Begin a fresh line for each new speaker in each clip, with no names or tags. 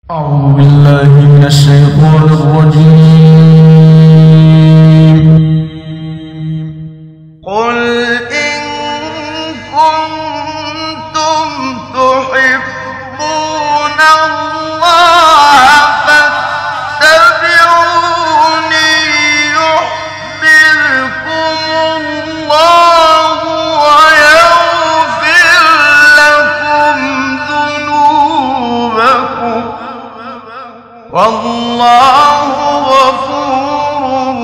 أعوذ بالله من الشيطان الرجيم.
قل إن كنتم تحبون الله فاتبعوني يحببكم الله ويغفر لكم ذنوبكم والله غفور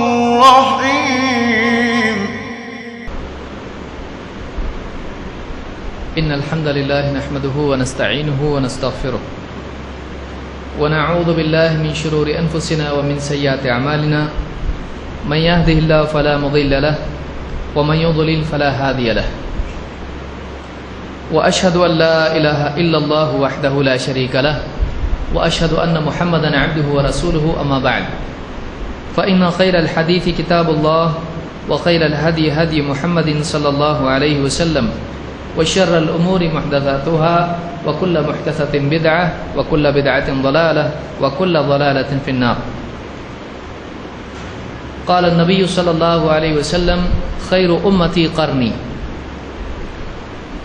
رحيم.
إن الحمد لله نحمده ونستعينه ونستغفره ونعوذ بالله من شرور أنفسنا ومن سيئات أعمالنا من يهده الله فلا مضل له ومن يضلل فلا هادي له وأشهد أن لا إله إلا الله وحده لا شريك له وأشهد أن محمدًا عبده ورسوله أما بعد فإن خير الحديث كتاب الله وخير الهدي هدي محمد صلى الله عليه وسلم وشر الأمور محدثاتها وكل محدثة بدعة وكل بدعة ضلالة وكل ضلالة في النار. قال النبي صلى الله عليه وسلم خير أمتي قرني.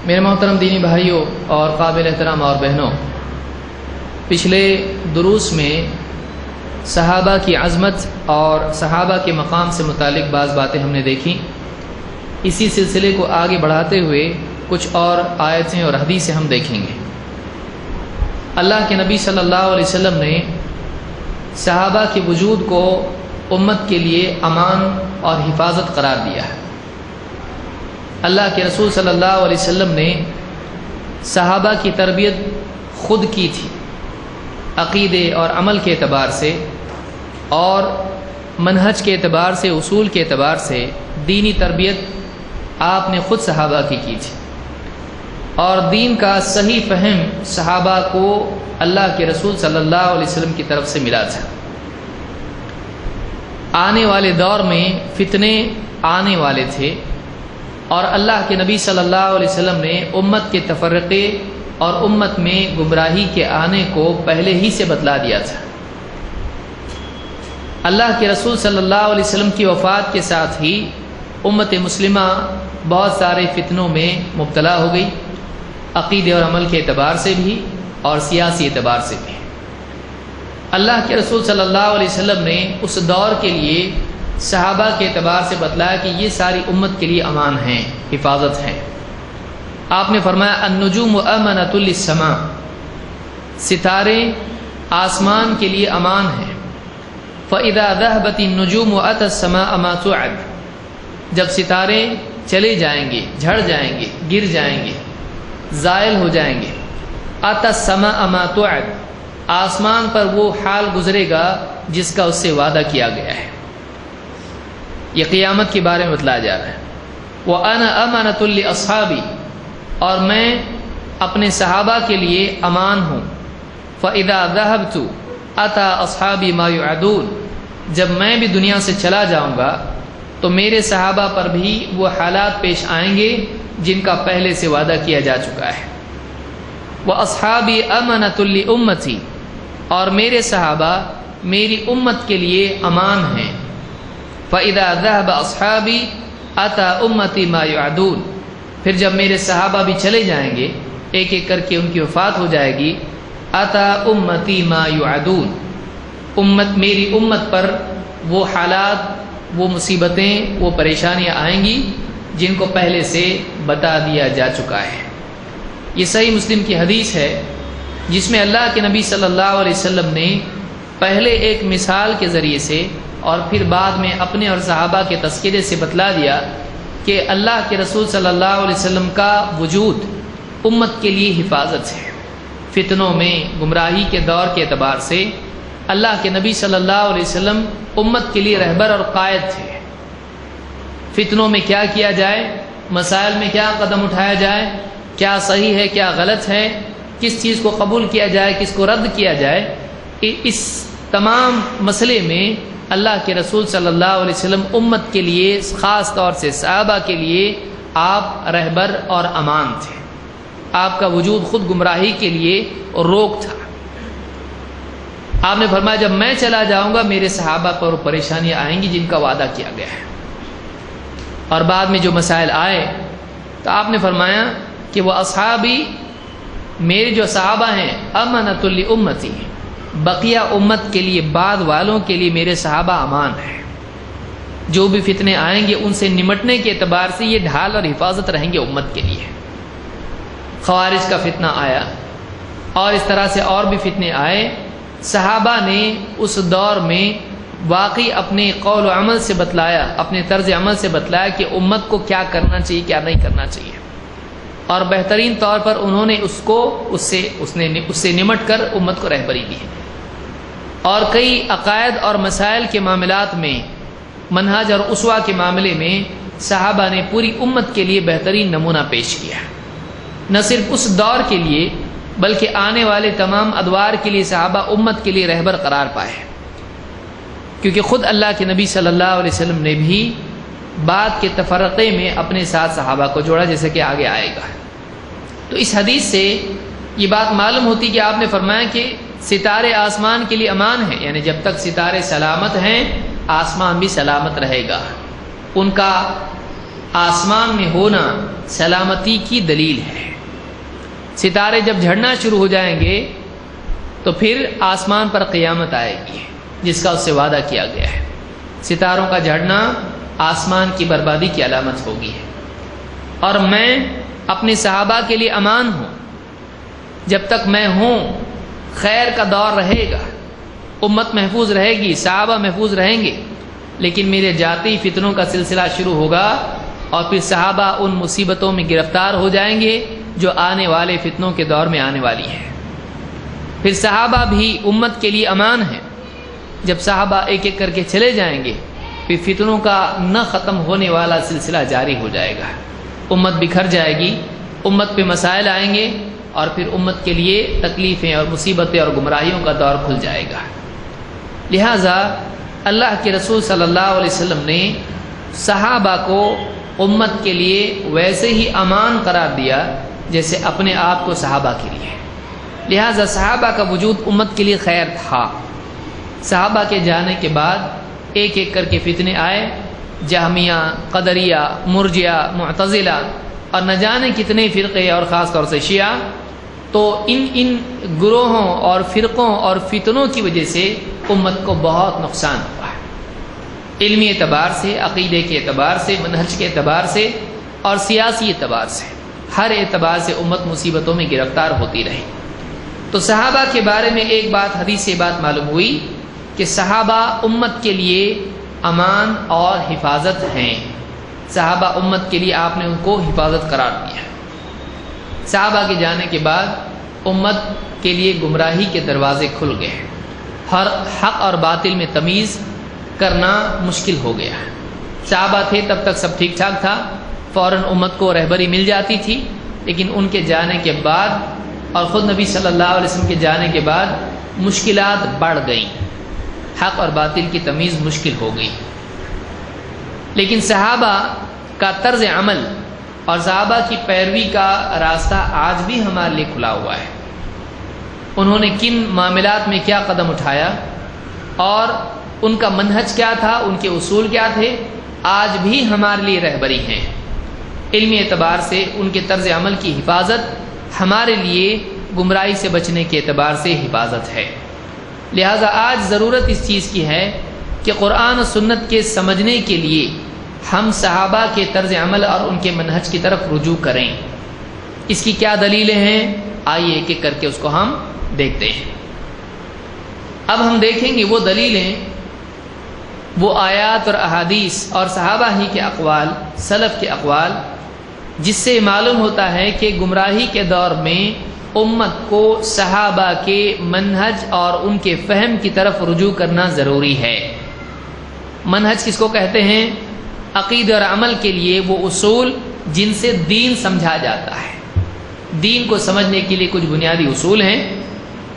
میرے محترم دینی بھائیوں اور قابل احترام اور بہنوں، پچھلے دروس میں صحابہ کی عظمت اور صحابہ کے مقام سے متعلق بعض باتیں ہم نے دیکھیں. اسی سلسلے کو آگے بڑھاتے ہوئے کچھ اور آیتیں اور حدیثیں ہم دیکھیں گے. اللہ کے نبی صلی اللہ علیہ وسلم نے صحابہ کے وجود کو امت کے لیے امان اور حفاظت قرار دیا ہے. اللہ کے رسول صلی اللہ علیہ وسلم نے صحابہ کی تربیت خود کی تھی، عقیدے اور عمل کے اعتبار سے اور منہج کے اعتبار سے، اصول کے اعتبار سے دینی تربیت آپ نے خود صحابہ کی تھی اور دین کا صحیح فہم صحابہ کو اللہ کے رسول صلی اللہ علیہ وسلم کی طرف سے ملا تھا. آنے والے دور میں فتنے آنے والے تھے اور اللہ کے نبی صلی اللہ علیہ وسلم نے امت کے تفرقے اور امت میں گمراہی کے آنے کو پہلے ہی سے بتلا دیا تھا. اللہ کے رسول صلی اللہ علیہ وسلم کی وفات کے ساتھ ہی امت مسلمہ بہت سارے فتنوں میں مبتلا ہو گئی، عقیدے اور عمل کے اعتبار سے بھی اور سیاسی اعتبار سے بھی. اللہ کے رسول صلی اللہ علیہ وسلم نے اس دور کے لیے صحابہ کے اعتبار سے بتلایا کہ یہ ساری امت کے لیے امان ہیں، حفاظت ہیں. آپ نے فرمایا النجوم امنۃ للسماء، ستارے آسمان کے لیے امان ہیں. فاذا ذهبت النجوم واتى السماء ما توعد، جب ستارے چلے جائیں گے، جھڑ جائیں گے، گر جائیں گے، زائل ہو جائیں گے. اتى السماء ما توعد، آسمان پر وہ حال گزرے گا جس کا اس سے وعدہ کیا گیا ہے. یہ قیامت کے بارے میں بتلایا جا رہا ہے. وانا امنۃ لاصحابی، اور میں اپنے صحابہ کے لیے امان ہوں. فاذا ذهبت اتى اصحابي ما يعدون، جب میں بھی دنیا سے چلا جاؤں گا تو میرے صحابہ پر بھی وہ حالات پیش آئیں گے جن کا پہلے سے وعدہ کیا جا چکا ہے. واصحابي امنۃ لامتی، اور میرے صحابہ میری امت کے لیے امان ہیں. فاذا ذهب اصحابي اتى امتي ما يعدون، پھر جب میرے صحابہ بھی چلے جائیں گے، ایک ایک کر کے ان کی وفات ہو جائے گی. اتا امتی ما یعدون، میری امت پر وہ حالات، وہ مصیبتیں، وہ پریشانیاں آئیں گی جن کو پہلے سے بتا دیا جا چکا ہے. یہ صحیح مسلم کی حدیث ہے جس میں اللہ کے نبی صلی اللہ علیہ وسلم نے پہلے ایک مثال کے ذریعے سے اور پھر بعد میں اپنے اور صحابہ کے تذکرے سے بتلا دیا کہ اللہ کے رسول صلی اللہ علیہ وسلم کا وجود امت کے لیے حفاظت ہے. فتنوں میں، گمراہی کے دور کے اعتبار سے اللہ کے نبی صلی اللہ علیہ وسلم امت کے لیے رہبر اور قائد تھے. فتنوں میں کیا کیا جائے، مسائل میں کیا قدم اٹھایا جائے، کیا صحیح ہے کیا غلط ہے، کس چیز کو قبول کیا جائے کس کو رد کیا جائے، اس تمام مسئلے میں اللہ کے رسول صلی اللہ علیہ وسلم امت کے لیے، خاص طور سے صحابہ کے لیے آپ رہبر اور امان تھے. آپ کا وجود خود گمراہی کے لیے روک تھا. آپ نے فرمایا جب میں چلا جاؤں گا میرے صحابہ پر پریشانیاں آئیں گی جن کا وعدہ کیا گیا ہے. اور بعد میں جو مسائل آئے تو آپ نے فرمایا کہ وہ اصحابی، میرے جو صحابہ ہیں، امنۃ لامتی، بقیہ امت کے لیے، بعد والوں کے لیے میرے صحابہ امان ہیں. جو بھی فتنے آئیں گے ان سے نمٹنے کے اعتبار سے یہ ڈھال اور حفاظت رہیں گے امت کے لیے. خوارج کا فتنہ آیا اور اس طرح سے اور بھی فتنے آئے. صحابہ نے اس دور میں واقعی اپنے قول و عمل سے بتلایا، اپنے طرز عمل سے بتلایا کہ امت کو کیا کرنا چاہیے کیا نہیں کرنا چاہیے، اور بہترین طور پر انہوں نے اس سے نمٹ کر امت کو رہبری دی. اور کئی عقائد اور مسائل کے معاملات میں، منہج اور اسوہ کے معاملے میں صحابہ نے پوری امت کے لیے بہترین نمونہ پیش کیا. نہ صرف اس دور کے لیے بلکہ آنے والے تمام ادوار کے لیے صحابہ امت کے لیے رہبر قرار پائے، کیونکہ خود اللہ کے نبی صلی اللہ علیہ وسلم نے بھی بعد کے تفرقے میں اپنے ساتھ صحابہ کو جوڑا، جیسے کہ آگے آئے گا. تو اس حدیث سے یہ بات معلوم ہوتی کہ آپ نے فرمایا کہ ستارے آسمان کے لیے امان ہیں، یعنی جب تک ستارے سلامت ہیں آسمان بھی سلامت رہے گا. ان کا آسمان میں ہونا سلامتی کی دلیل ہے. ستارے جب جھڑنا شروع ہو جائیں گے تو پھر آسمان پر قیامت آئے گی جس کا اس سے وعدہ کیا گیا ہے. ستاروں کا جھڑنا آسمان کی بربادی کی علامت ہوگی. اور میں اپنے صحابہ کے لیے امان ہوں، جب تک میں ہوں خیر کا دور رہے گا، امت محفوظ رہے گی، صحابہ محفوظ رہیں گے. لیکن میرے جاتی فتنوں کا سلسلہ شروع ہوگا اور پھر صحابہ ان مصیبتوں میں گرفتار ہو جائیں گے جو آنے والے فتنوں کے دور میں آنے والی ہیں. پھر صحابہ بھی امت کے لیے امان ہیں. جب صحابہ ایک ایک کر کے چلے جائیں گے پھر فتنوں کا نہ ختم ہونے والا سلسلہ جاری ہو جائے گا. امت بکھر جائے گی، امت پہ مسائل آئیں گے اور پھر امت کے لیے تکلیفیں اور مصیبتیں اور گمراہیوں کا دور کھل جائے گا. لہٰذا اللہ کے رسول صلی اللہ علیہ وسلم نے صحابہ کو امت کے لیے ویسے ہی امان قرار دیا جیسے اپنے آپ کو صحابہ کے لیے. لہٰذا صحابہ کا وجود امت کے لیے خیر تھا. صحابہ کے جانے کے بعد ایک ایک کر کے فتنے آئے، جہمیہ، قدریہ، مرجیہ، معتزلہ اور نہ جانے کتنے فرقے اور خاص طور سے شیعہ. تو ان گروہوں اور فرقوں اور فتنوں کی وجہ سے امت کو بہت نقصان ہوا ہے، علمی اعتبار سے، عقیدے کے اعتبار سے، منہج کے اعتبار سے اور سیاسی اعتبار سے. ہر اعتبار سے امت مصیبتوں میں گرفتار ہوتی رہی. تو صحابہ کے بارے میں ایک بات، حدیث سے بات معلوم ہوئی کہ صحابہ امت کے لیے امان اور حفاظت ہیں. صحابہ امت کے لیے آپ نے ان کو حفاظت قرار دیا. صحابہ کے جانے کے بعد امت کے لیے گمراہی کے دروازے کھل گئے، ہر حق اور باطل میں تمیز کرنا مشکل ہو گیا. صحابہ تھے تب تک سب ٹھیک ٹھاک تھا، فوراً امت کو رہبری مل جاتی تھی. لیکن ان کے جانے کے بعد اور خود نبی صلی اللہ علیہ وسلم کے جانے کے بعد مشکلات بڑھ گئیں، حق اور باطل کی تمیز مشکل ہو گئی. لیکن صحابہ کا طرز عمل اور صحابہ کی پیروی کا راستہ آج بھی ہمارے لیے کھلا ہوا ہے. انہوں نے کن معاملات میں کیا قدم اٹھایا اور ان کا منہج کیا تھا، ان کے اصول کیا تھے، آج بھی ہمارے لیے رہبری ہیں. علمی اعتبار سے ان کے طرز عمل کی حفاظت ہمارے لیے گمراہی سے بچنے کے اعتبار سے حفاظت ہے. لہذا آج ضرورت اس چیز کی ہے کہ قرآن و سنت کے سمجھنے کے لیے ہم صحابہ کے طرز عمل اور ان کے منہج کی طرف رجوع کریں. اس کی کیا دلیلیں ہیں، آئیے ایک ایک کر کے اس کو ہم دیکھتے ہیں. اب ہم دیکھیں گے وہ دلیلیں، وہ آیات اور احادیث اور صحابہ ہی کے اقوال، سلف کے اقوال، جس سے معلوم ہوتا ہے کہ گمراہی کے دور میں امت کو صحابہ کے منہج اور ان کے فہم کی طرف رجوع کرنا ضروری ہے. منہج کس کو کہتے ہیں؟ عقیدے اور عمل کے لیے وہ اصول جن سے دین سمجھا جاتا ہے. دین کو سمجھنے کے لیے کچھ بنیادی اصول ہیں،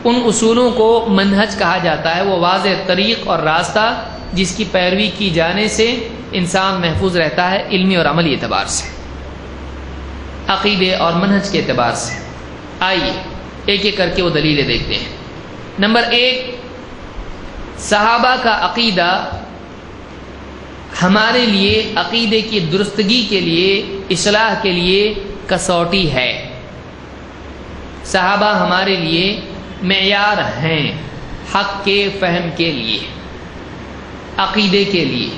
ان اصولوں کو منہج کہا جاتا ہے. وہ واضح طریق اور راستہ جس کی پیروی کی جانے سے انسان محفوظ رہتا ہے علمی اور عملی اعتبار سے، عقیدے اور منہج کے اعتبار سے. آئیے ایک ایک کر کے وہ دلیلیں دیکھتے ہیں. نمبر 1، صحابہ کا عقیدہ ہمارے لیے عقیدے کی درستگی کے لیے، اصلاح کے لیے کسوٹی ہے۔ صحابہ ہمارے لیے معیار ہیں حق کے فہم کے لیے، عقیدے کے لیے۔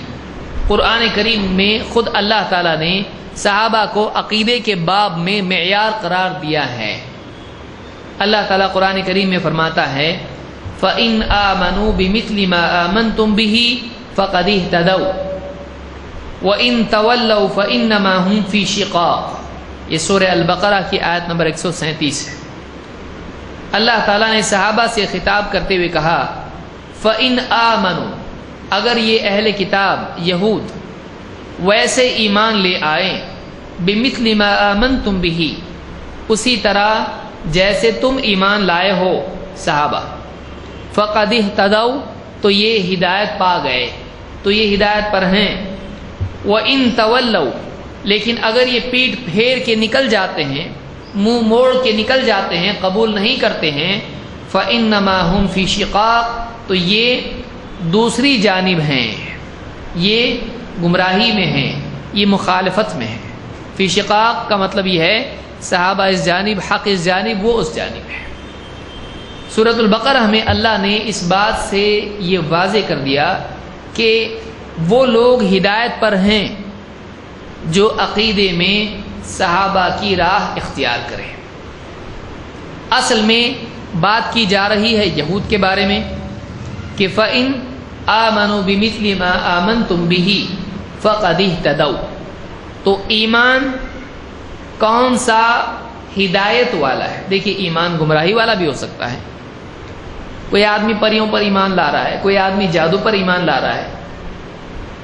قرآن کریم میں خود اللہ تعالیٰ نے صحابہ کو عقیدے کے باب میں معیار قرار دیا ہے۔ اللہ تعالیٰ قرآن کریم میں فرماتا ہے فَإِنْ آمَنُوا بِمِثْلِ مَا آمَنْتُمْ بِهِ فَقَدِ اهْتَدَوْا وَإِنْ تَوَلَّوْا فَإِنَّمَا هُمْ فِي شِقَاقٍ۔ یہ سورہ البقرہ کی آیت نمبر 137 ہے۔ اللہ تعالیٰ نے صحابہ سے خطاب کرتے ہوئے کہا فَإِنْ آمَنُوا، اگر یہ اہل کتاب یہود ویسے ایمان لے آئیں، بِمِثْلِ مَا آمَنْتُمْ بِهِ، اسی طرح جیسے تم ایمان لائے ہو صحابہ، فَقَدِ اهْتَدَوْا، تو یہ ہدایت پا گئے، تو یہ ہدایت پر ہیں۔ وَإِن تَوَلَّوْا، لیکن اگر یہ پیٹھ پھیر کے نکل جاتے ہیں، منہ موڑ کے نکل جاتے ہیں، قبول نہیں کرتے ہیں، فَإِنَّمَا هُمْ فِي شِقَاقٍ، تو یہ دوسری جانب ہیں، یہ گمراہی میں ہیں، یہ مخالفت میں ہیں۔ فی شقاق کا مطلب یہ ہے صحابہ اس جانب، حق اس جانب، وہ اس جانب ہے۔ سورۃ البقرہ میں اللہ نے اس بات سے یہ واضح کر دیا کہ وہ لوگ ہدایت پر ہیں جو عقیدے میں صحابہ کی راہ اختیار کریں۔ اصل میں بات کی جا رہی ہے یہود کے بارے میں کہ فَإِنْ آمَنُوا بِمِثْلِ مَا آمَنْتُمْ بِهِ فَقَدِ اهْتَدَوْا، تو ایمان کون سا ہدایت والا ہے؟ دیکھیے ایمان گمراہی والا بھی ہو سکتا ہے، کوئی آدمی پریوں پر ایمان لا رہا ہے، کوئی آدمی جادو پر ایمان لا رہا ہے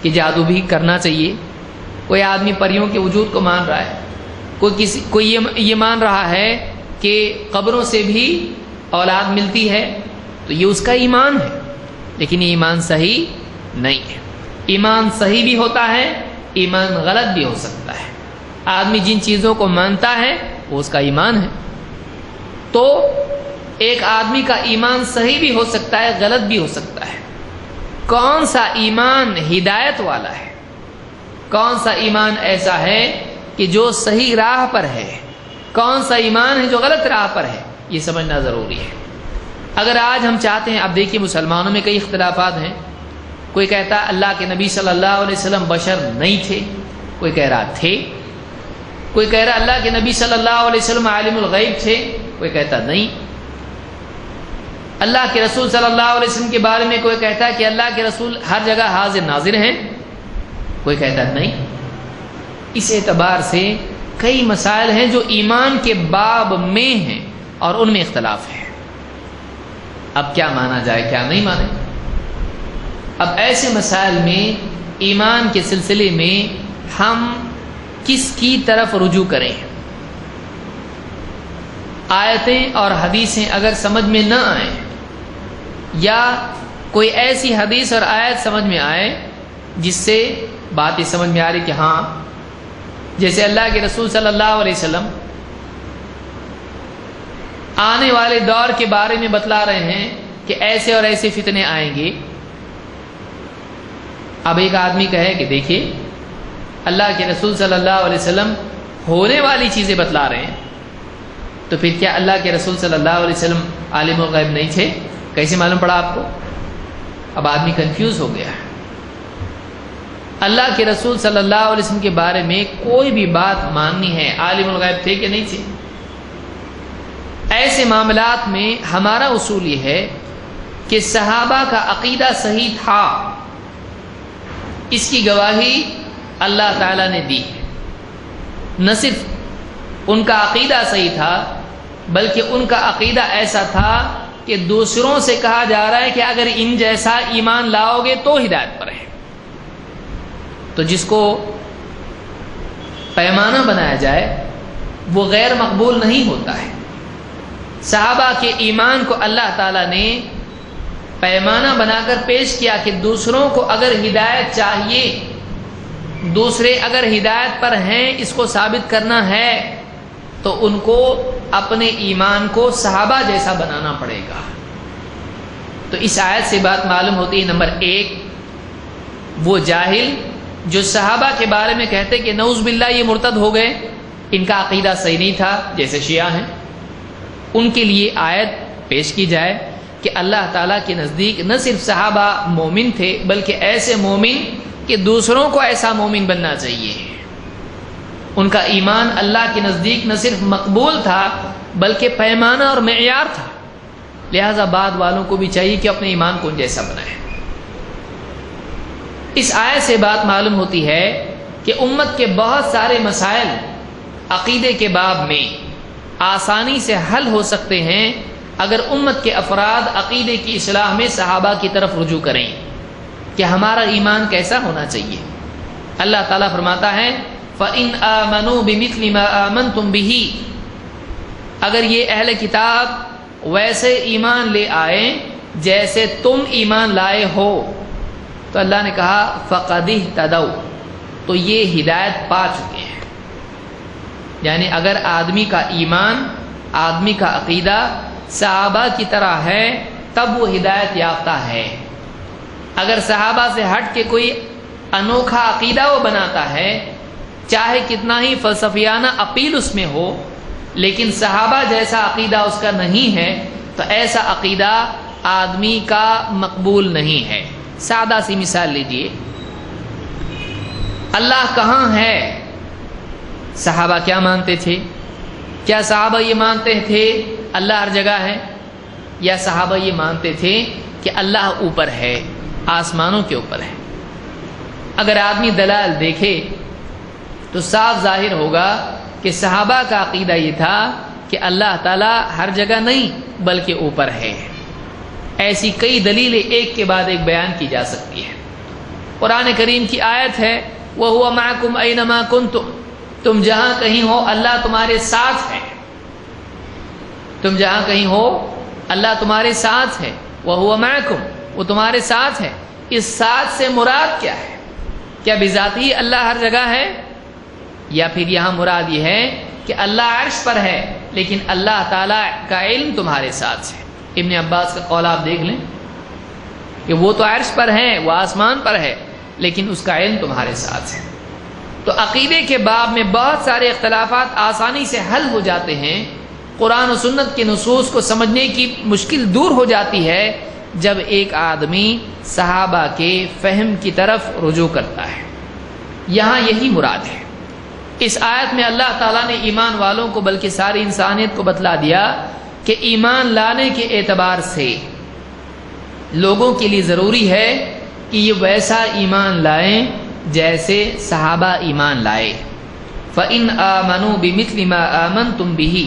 کہ جادو بھی کرنا چاہیے، کوئی آدمی پریوں کے وجود کو مان رہا ہے، کوئی یہ مان رہا ہے کہ قبروں سے بھی اولاد ملتی ہے، تو یہ اس کا ایمان ہے، لیکن یہ ایمان صحیح نہیں ہے۔ ایمان صحیح بھی ہوتا ہے، ایمان غلط بھی ہو سکتا ہے۔ آدمی جن چیزوں کو مانتا ہے وہ اس کا ایمان ہے۔ تو ایک آدمی کا ایمان صحیح بھی ہو سکتا ہے، غلط بھی ہو سکتا ہے۔ کون سا ایمان ہدایت والا ہے؟ کون سا ایمان ایسا ہے کہ جو صحیح راہ پر ہے؟ کون سا ایمان ہے جو غلط راہ پر ہے؟ یہ سمجھنا ضروری ہے۔ اگر آج ہم چاہتے ہیں، اب دیکھیے مسلمانوں میں کئی اختلافات ہیں، کوئی کہتا اللہ کے نبی صلی اللہ علیہ وسلم بشر نہیں تھے، کوئی کہہ رہا تھے، کوئی کہہ رہا اللہ کے نبی صلی اللہ علیہ وسلم عالم الغیب تھے، کوئی کہتا نہیں۔ اللہ کے رسول صلی اللہ علیہ وسلم کے بارے میں کوئی کہتا ہے کہ اللہ کے رسول ہر جگہ حاضر ناظر ہیں، کوئی کہتا نہیں۔ اس اعتبار سے کئی مسائل ہیں جو ایمان کے باب میں ہیں اور ان میں اختلاف ہے۔ اب کیا مانا جائے، کیا نہیں مانے؟ اب ایسے مسائل میں ایمان کے سلسلے میں ہم کس کی طرف رجوع کریں؟ آیتیں اور حدیثیں اگر سمجھ میں نہ آئیں، یا کوئی ایسی حدیث اور آیت سمجھ میں آئے جس سے بات یہ سمجھ میں آ رہی کہ ہاں، جیسے اللہ کے رسول صلی اللہ علیہ وسلم آنے والے دور کے بارے میں بتلا رہے ہیں کہ ایسے اور ایسے فتنے آئیں گے۔ اب ایک آدمی کہے کہ دیکھیے اللہ کے رسول صلی اللہ علیہ وسلم ہونے والی چیزیں بتلا رہے ہیں، تو پھر کیا اللہ کے رسول صلی اللہ علیہ وسلم عالم الغیب نہیں تھے؟ کیسے معلوم پڑا آپ کو؟ اب آدمی کنفیوز ہو گیا ہے۔ اللہ کے رسول صلی اللہ علیہ وسلم کے بارے میں کوئی بھی بات ماننی ہے، عالم الغیب تھے کہ نہیں تھے؟ ایسے معاملات میں ہمارا اصول یہ ہے کہ صحابہ کا عقیدہ صحیح تھا، اس کی گواہی اللہ تعالیٰ نے دی ہے۔ نہ صرف ان کا عقیدہ صحیح تھا، بلکہ ان کا عقیدہ ایسا تھا کہ دوسروں سے کہا جا رہا ہے کہ اگر ان جیسا ایمان لاؤ گے تو ہدایت پر ہے۔ تو جس کو پیمانہ بنایا جائے وہ غیر مقبول نہیں ہوتا ہے۔ صحابہ کے ایمان کو اللہ تعالیٰ نے پیمانہ بنا کر پیش کیا کہ دوسروں کو اگر ہدایت چاہیے، دوسرے اگر ہدایت پر ہیں، اس کو ثابت کرنا ہے تو ان کو اپنے ایمان کو صحابہ جیسا بنانا پڑے گا۔ تو اس آیت سے بات معلوم ہوتی ہے، نمبر ایک، وہ جاہل جو صحابہ کے بارے میں کہتے کہ نعوذ باللہ یہ مرتد ہو گئے، ان کا عقیدہ صحیح نہیں تھا، جیسے شیعہ ہیں، ان کے لیے آیت پیش کی جائے کہ اللہ تعالیٰ کے نزدیک نہ صرف صحابہ مومن تھے بلکہ ایسے مومن کہ دوسروں کو ایسا مومن بننا چاہیے۔ ان کا ایمان اللہ کے نزدیک نہ صرف مقبول تھا بلکہ پیمانہ اور معیار تھا، لہذا بعد والوں کو بھی چاہیے کہ اپنے ایمان کو ان جیسا بنائیں۔ اس آیت سے بات معلوم ہوتی ہے کہ امت کے بہت سارے مسائل عقیدے کے باب میں آسانی سے حل ہو سکتے ہیں اگر امت کے افراد عقیدے کی اصلاح میں صحابہ کی طرف رجوع کریں کہ ہمارا ایمان کیسا ہونا چاہیے۔ اللہ تعالیٰ فرماتا ہے فَإِنْ آمَنُوا بِمِثْلِ مَا آمَنْتُمْ بِهِ، اگر یہ اہل کتاب ویسے ایمان لے آئے جیسے تم ایمان لائے ہو، تو اللہ نے کہا فَقَدِ اهْتَدَوْا، تو یہ ہدایت پا چکے ہیں۔ یعنی اگر آدمی کا ایمان، آدمی کا عقیدہ صحابہ کی طرح ہے تب وہ ہدایت یافتہ ہے۔ اگر صحابہ سے ہٹ کے کوئی انوکھا عقیدہ وہ بناتا ہے، چاہے کتنا ہی فلسفیانہ اپیل اس میں ہو، لیکن صحابہ جیسا عقیدہ اس کا نہیں ہے، تو ایسا عقیدہ آدمی کا مقبول نہیں ہے۔ سادہ سی مثال لیجئے، اللہ کہاں ہے؟ صحابہ کیا مانتے تھے؟ کیا صحابہ یہ مانتے تھے اللہ ہر جگہ ہے؟ یا صحابہ یہ مانتے تھے کہ اللہ اوپر ہے، آسمانوں کے اوپر ہے؟ اگر آدمی دلائل دیکھے تو صاف ظاہر ہوگا کہ صحابہ کا عقیدہ یہ تھا کہ اللہ تعالیٰ ہر جگہ نہیں بلکہ اوپر ہے۔ ایسی کئی دلیلیں ایک کے بعد ایک بیان کی جا سکتی ہے۔ قرآن کریم کی آیت ہے وَهُوَ مَعَكُمْ أَيْنَمَا كُنْتُمْ، تم جہاں کہیں ہو اللہ تمہارے ساتھ ہے، تم جہاں کہیں ہو اللہ تمہارے ساتھ ہے۔ وَهُوَ مَعَكُمْ، وہ تمہارے ساتھ ہے۔ اس ساتھ سے مراد کیا ہے؟ کیا بذاتی اللہ ہر جگہ ہے، یا پھر یہاں مراد یہ ہے کہ اللہ عرش پر ہے لیکن اللہ تعالیٰ کا علم تمہارے ساتھ ہے؟ ابن عباس کا قول آپ دیکھ لیں کہ وہ تو عرش پر ہے، وہ آسمان پر ہے، لیکن اس کا علم تمہارے ساتھ ہے۔ تو عقیدے کے باب میں بہت سارے اختلافات آسانی سے حل ہو جاتے ہیں۔ قرآن و سنت کے نصوص کو سمجھنے کی مشکل دور ہو جاتی ہے جب ایک آدمی صحابہ کے فہم کی طرف رجوع کرتا ہے۔ یہاں یہی مراد ہے۔ اس آیت میں اللہ تعالیٰ نے ایمان والوں کو بلکہ ساری انسانیت کو بتلا دیا کہ ایمان لانے کے اعتبار سے لوگوں کے لیے ضروری ہے کہ یہ ویسا ایمان لائیں جیسے صحابہ ایمان لائے۔ فَإِنْ آمَنُوا بِمِثْلِ مَا آمَنْتُمْ بِهِ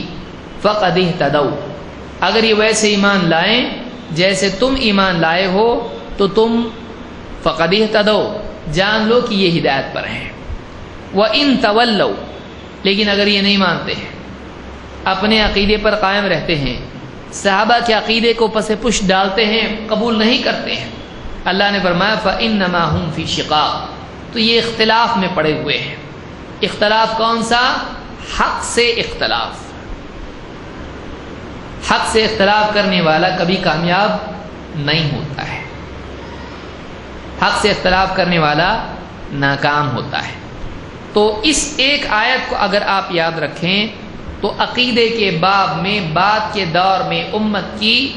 فَقَدِ اهْتَدَوْا، اگر یہ ویسے ایمان لائیں جیسے تم ایمان لائے ہو تو تم فَقَدِ اهْتَدَوْا، جان لو کہ یہ ہدایت پر ہیں۔ وَإِنْ تَوَلَّوْا، لیکن اگر یہ نہیں مانتے ہیں، اپنے عقیدے پر قائم رہتے ہیں، صحابہ کے عقیدے کو پس پش ڈالتے ہیں، قبول نہیں کرتے ہیں، اللہ نے فرمایا فَإِنَّمَا هُمْ فِي شِقَاقٍ، تو یہ اختلاف میں پڑے ہوئے ہیں۔ اختلاف کون سا؟ حق سے اختلاف۔ حق سے اختلاف کرنے والا کبھی کامیاب نہیں ہوتا ہے، حق سے اختلاف کرنے والا ناکام ہوتا ہے۔ تو اس ایک آیت کو اگر آپ یاد رکھیں تو عقیدے کے باب میں بعد کے دور میں امت کی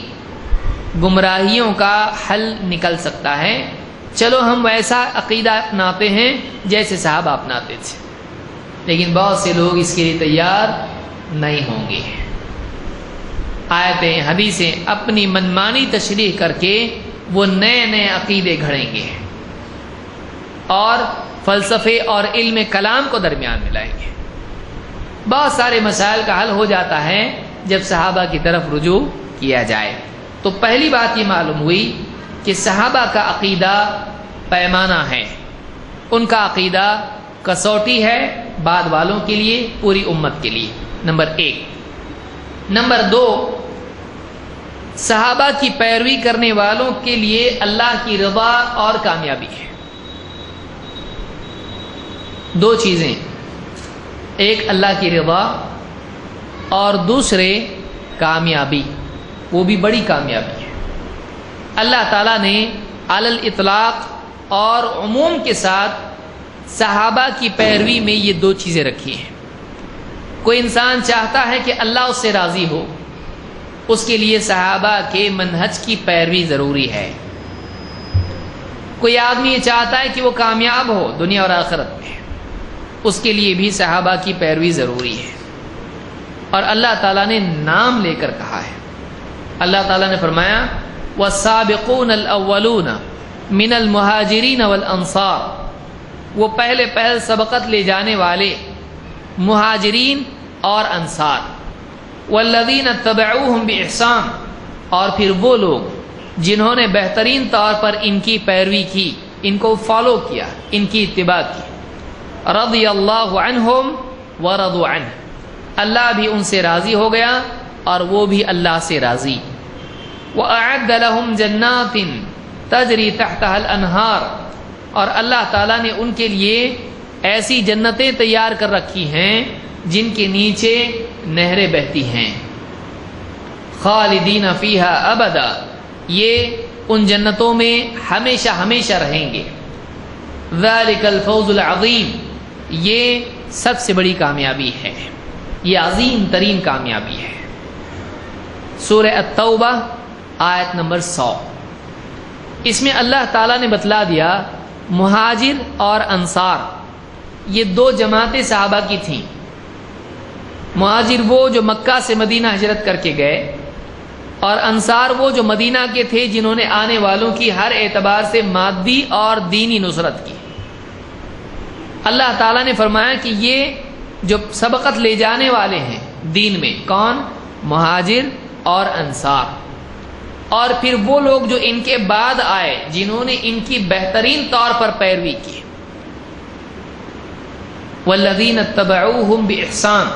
گمراہیوں کا حل نکل سکتا ہے۔ چلو ہم ویسا عقیدہ اپناتے ہیں جیسے صحابہ اپناتے تھے، لیکن بہت سے لوگ اس کے لیے تیار نہیں ہوں گے۔ آیتیں حدیثیں اپنی منمانی تشریح کر کے وہ نئے نئے عقیدے گھڑیں گے اور فلسفے اور علم کلام کو درمیان ملائیں گے۔ بہت سارے مسائل کا حل ہو جاتا ہے جب صحابہ کی طرف رجوع کیا جائے۔ تو پہلی بات یہ معلوم ہوئی کہ صحابہ کا عقیدہ پیمانہ ہے، ان کا عقیدہ کسوٹی ہے بعد والوں کے لیے، پوری امت کے لیے، نمبر ایک۔ نمبر دو، صحابہ کی پیروی کرنے والوں کے لیے اللہ کی رضا اور کامیابی ہے۔ دو چیزیں، ایک اللہ کی رضا اور دوسرے کامیابی، وہ بھی بڑی کامیابی ہے۔ اللہ تعالیٰ نے علی الاطلاق اور عموم کے ساتھ صحابہ کی پیروی میں یہ دو چیزیں رکھی ہیں۔ کوئی انسان چاہتا ہے کہ اللہ اس سے راضی ہو، اس کے لیے صحابہ کے منہج کی پیروی ضروری ہے۔ کوئی آدمی یہ چاہتا ہے کہ وہ کامیاب ہو دنیا اور آخرت میں، اس کے لیے بھی صحابہ کی پیروی ضروری ہے۔ اور اللہ تعالیٰ نے نام لے کر کہا ہے، اللہ تعالیٰ نے فرمایا والسابقون الاولون من المہاجرین والانصار، وہ پہلے سبقت لے جانے والے مہاجرین اور انصار، والذین اتبعوہم باحسان، اور پھر وہ لوگ جنہوں نے بہترین طور پر ان کی پیروی کی، ان کو فالو کیا، ان کی اتباع کی، رضی اللہ عنہم ورضوا عنہ، اللہ بھی ان سے راضی ہو گیا اور وہ بھی اللہ سے راضی۔ وَأَعَدَّ لَهُمْ جَنَّاتٍ تَجْرِي تَحْتَهَا الْأَنْهَارُ، اور اللہ تعالیٰ نے ان کے لیے ایسی جنتیں تیار کر رکھی ہیں جن کے نیچے نہریں بہتی ہیں، خالدین فیہا ابدا، یہ ان جنتوں میں ہمیشہ ہمیشہ رہیں گے۔ ذالک الفوز العظیم، یہ سب سے بڑی کامیابی ہے، یہ عظیم ترین کامیابی ہے۔ سورہ التوبہ آیت نمبر 100، اس میں اللہ تعالیٰ نے بتلا دیا مہاجر اور انصار یہ دو جماعتیں صحابہ کی تھیں۔ مہاجر وہ جو مکہ سے مدینہ ہجرت کر کے گئے، اور انصار وہ جو مدینہ کے تھے جنہوں نے آنے والوں کی ہر اعتبار سے مادی اور دینی نصرت کی۔ اللہ تعالیٰ نے فرمایا کہ یہ جو سبقت لے جانے والے ہیں دین میں، کون؟ مہاجر اور انصار، اور پھر وہ لوگ جو ان کے بعد آئے جنہوں نے ان کی بہترین طور پر پیروی کی، والذین اتبعوہم باحسان،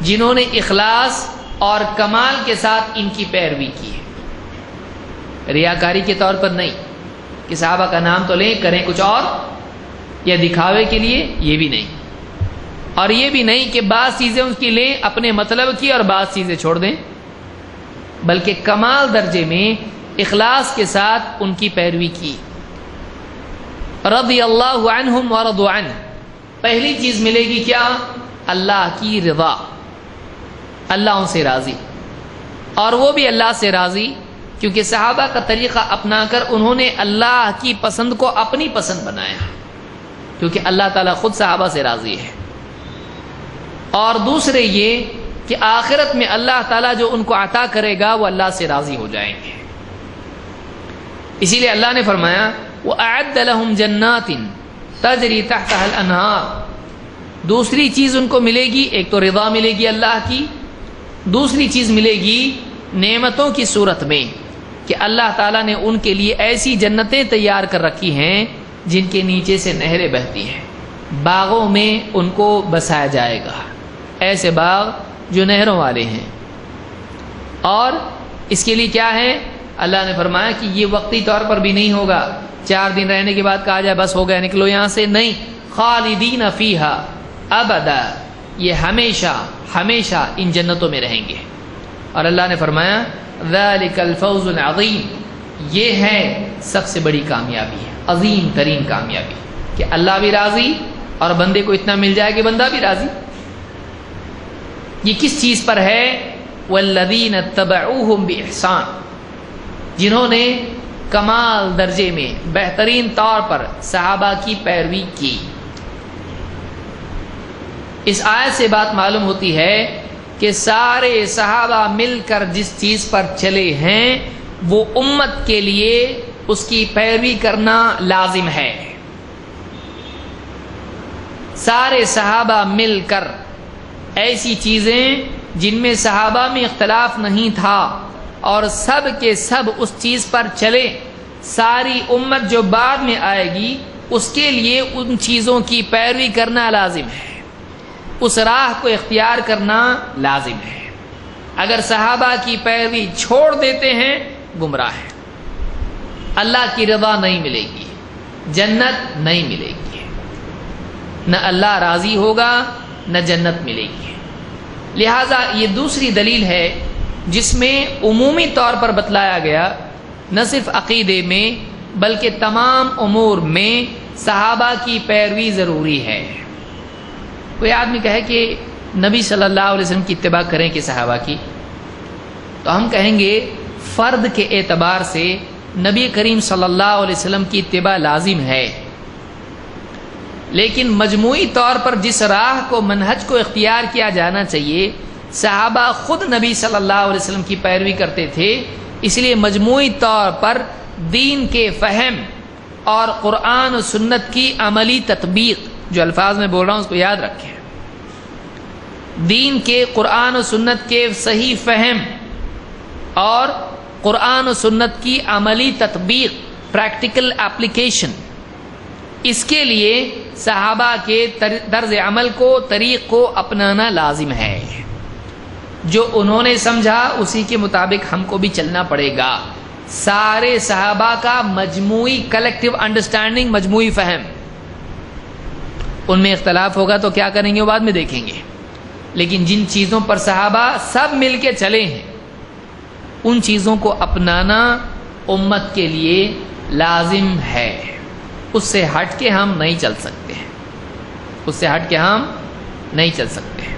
جنہوں نے اخلاص اور کمال کے ساتھ ان کی پیروی کی، ریاکاری کے طور پر نہیں کہ صحابہ کا نام تو لیں کریں کچھ اور، یا دکھاوے کے لیے، یہ بھی نہیں، اور یہ بھی نہیں کہ بعض چیزیں اس کی لیں اپنے مطلب کی اور بعض چیزیں چھوڑ دیں، بلکہ کمال درجے میں اخلاص کے ساتھ ان کی پیروی کی۔ رضی اللہ عنہم ورضوا عنہ، پہلی چیز ملے گی کیا؟ اللہ کی رضا، اللہ ان سے راضی، اور وہ بھی اللہ سے راضی، کیونکہ صحابہ کا طریقہ اپنا کر انہوں نے اللہ کی پسند کو اپنی پسند بنایا، کیونکہ اللہ تعالیٰ خود صحابہ سے راضی ہے۔ اور دوسرے یہ کہ آخرت میں اللہ تعالیٰ جو ان کو عطا کرے گا وہ اللہ سے راضی ہو جائیں گے۔ اسی لیے اللہ نے فرمایا وَأَعَدَّ لَهُمْ جَنَّاتٍ تَجْرِي تَحْتَهَا الْأَنْهَارُ، دوسری چیز ان کو ملے گی، ایک تو رضا ملے گی اللہ کی، دوسری چیز ملے گی نعمتوں کی صورت میں کہ اللہ تعالیٰ نے ان کے لیے ایسی جنتیں تیار کر رکھی ہیں جن کے نیچے سے نہریں بہتی ہیں، باغوں میں ان کو بسایا جائے گا، ایسے باغ جو نہروں والے ہیں۔ اور اس کے لیے کیا ہے؟ اللہ نے فرمایا کہ یہ وقتی طور پر بھی نہیں ہوگا، 4 دن رہنے کے بعد کہا جائے بس ہو گیا نکلو یہاں سے، نہیں، خالدین فیہا ابدا، یہ ہمیشہ ہمیشہ ان جنتوں میں رہیں گے۔ اور اللہ نے فرمایا ذالک الفوز العظیم، یہ ہے سب سے بڑی کامیابی ہے، عظیم ترین کامیابی، کہ اللہ بھی راضی اور بندے کو اتنا مل جائے کہ بندہ بھی راضی۔ یہ کس چیز پر ہے؟ والذین اتبعوہم باحسان، جنہوں نے کمال درجے میں بہترین طور پر صحابہ کی پیروی کی۔ اس آیت سے بات معلوم ہوتی ہے کہ سارے صحابہ مل کر جس چیز پر چلے ہیں وہ امت کے لیے اس کی پیروی کرنا لازم ہے۔ سارے صحابہ مل کر ایسی چیزیں جن میں صحابہ میں اختلاف نہیں تھا اور سب کے سب اس چیز پر چلے، ساری امت جو بعد میں آئے گی اس کے لیے ان چیزوں کی پیروی کرنا لازم ہے، اس راہ کو اختیار کرنا لازم ہے۔ اگر صحابہ کی پیروی چھوڑ دیتے ہیں گمراہ ہے، اللہ کی رضا نہیں ملے گی، جنت نہیں ملے گی، نہ اللہ راضی ہوگا نہ جنت ملے گی۔ لہذا یہ دوسری دلیل ہے جس میں عمومی طور پر بتلایا گیا نہ صرف عقیدے میں بلکہ تمام امور میں صحابہ کی پیروی ضروری ہے۔ کوئی آدمی کہے کہ نبی صلی اللہ علیہ وسلم کی اتباع کریں کہ صحابہ کی، تو ہم کہیں گے فرد کے اعتبار سے نبی کریم صلی اللہ علیہ وسلم کی اتباع لازم ہے، لیکن مجموعی طور پر جس راہ کو منہج کو اختیار کیا جانا چاہیے، صحابہ خود نبی صلی اللہ علیہ وسلم کی پیروی کرتے تھے، اس لیے مجموعی طور پر دین کے فہم اور قرآن و سنت کی عملی تطبیق، جو الفاظ میں بول رہا ہوں اس کو یاد رکھیں، دین کے قرآن و سنت کے صحیح فہم اور قرآن و سنت کی عملی تطبیق، پریکٹیکل اپلیکیشن، اس کے لیے صحابہ کے طرز عمل کو، طریق کو اپنانا لازم ہے۔ جو انہوں نے سمجھا اسی کے مطابق ہم کو بھی چلنا پڑے گا۔ سارے صحابہ کا مجموعی کلیکٹیو انڈرسٹینڈنگ، مجموعی فہم، ان میں اختلاف ہوگا تو کیا کریں گے وہ بعد میں دیکھیں گے، لیکن جن چیزوں پر صحابہ سب مل کے چلے ہیں ان چیزوں کو اپنانا امت کے لیے لازم ہے، اس سے ہٹ کے ہم نہیں چل سکتے ہیں، اس سے ہٹ کے ہم نہیں چل سکتے ہیں۔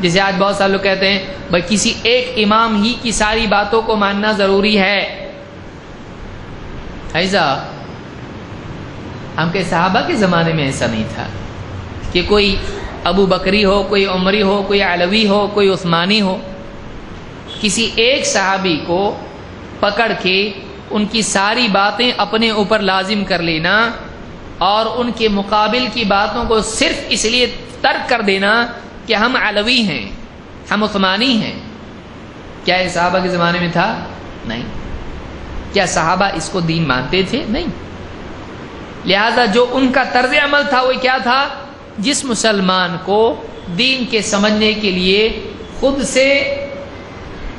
جیسے آج بہت سارے لوگ کہتے ہیں بھائی کسی ایک امام ہی کی ساری باتوں کو ماننا ضروری ہے، ایسا ہم کے صحابہ کے زمانے میں ایسا نہیں تھا کہ کوئی ابو بکری ہو، کوئی عمری ہو، کوئی علوی ہو، کوئی عثمانی ہو، کسی ایک صحابی کو پکڑ کے ان کی ساری باتیں اپنے اوپر لازم کر لینا اور ان کے مقابل کی باتوں کو صرف اس لیے ترک کر دینا کہ ہم علوی ہیں، ہم عثمانی ہیں، کیا یہ صحابہ کے زمانے میں تھا؟ نہیں۔ کیا صحابہ اس کو دین مانتے تھے؟ نہیں۔ لہذا جو ان کا طرز عمل تھا وہ کیا تھا؟ جس مسلمان کو دین کے سمجھنے کے لیے خود سے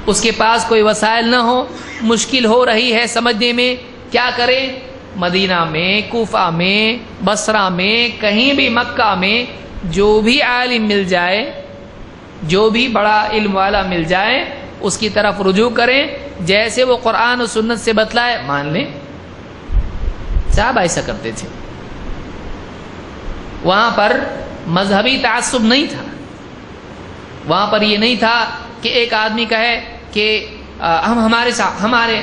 اس کے پاس کوئی وسائل نہ ہو، مشکل ہو رہی ہے سمجھنے میں، کیا کرے؟ مدینہ میں، کوفہ میں، بصرہ میں، کہیں بھی مکہ میں جو بھی عالم مل جائے، جو بھی بڑا علم والا مل جائے، اس کی طرف رجوع کریں، جیسے وہ قرآن و سنت سے بتلائے مان لیں۔ صاحب ایسا کرتے تھے، وہاں پر مذہبی تعصب نہیں تھا، وہاں پر یہ نہیں تھا کہ ایک آدمی کہے کہ ہم ہمارے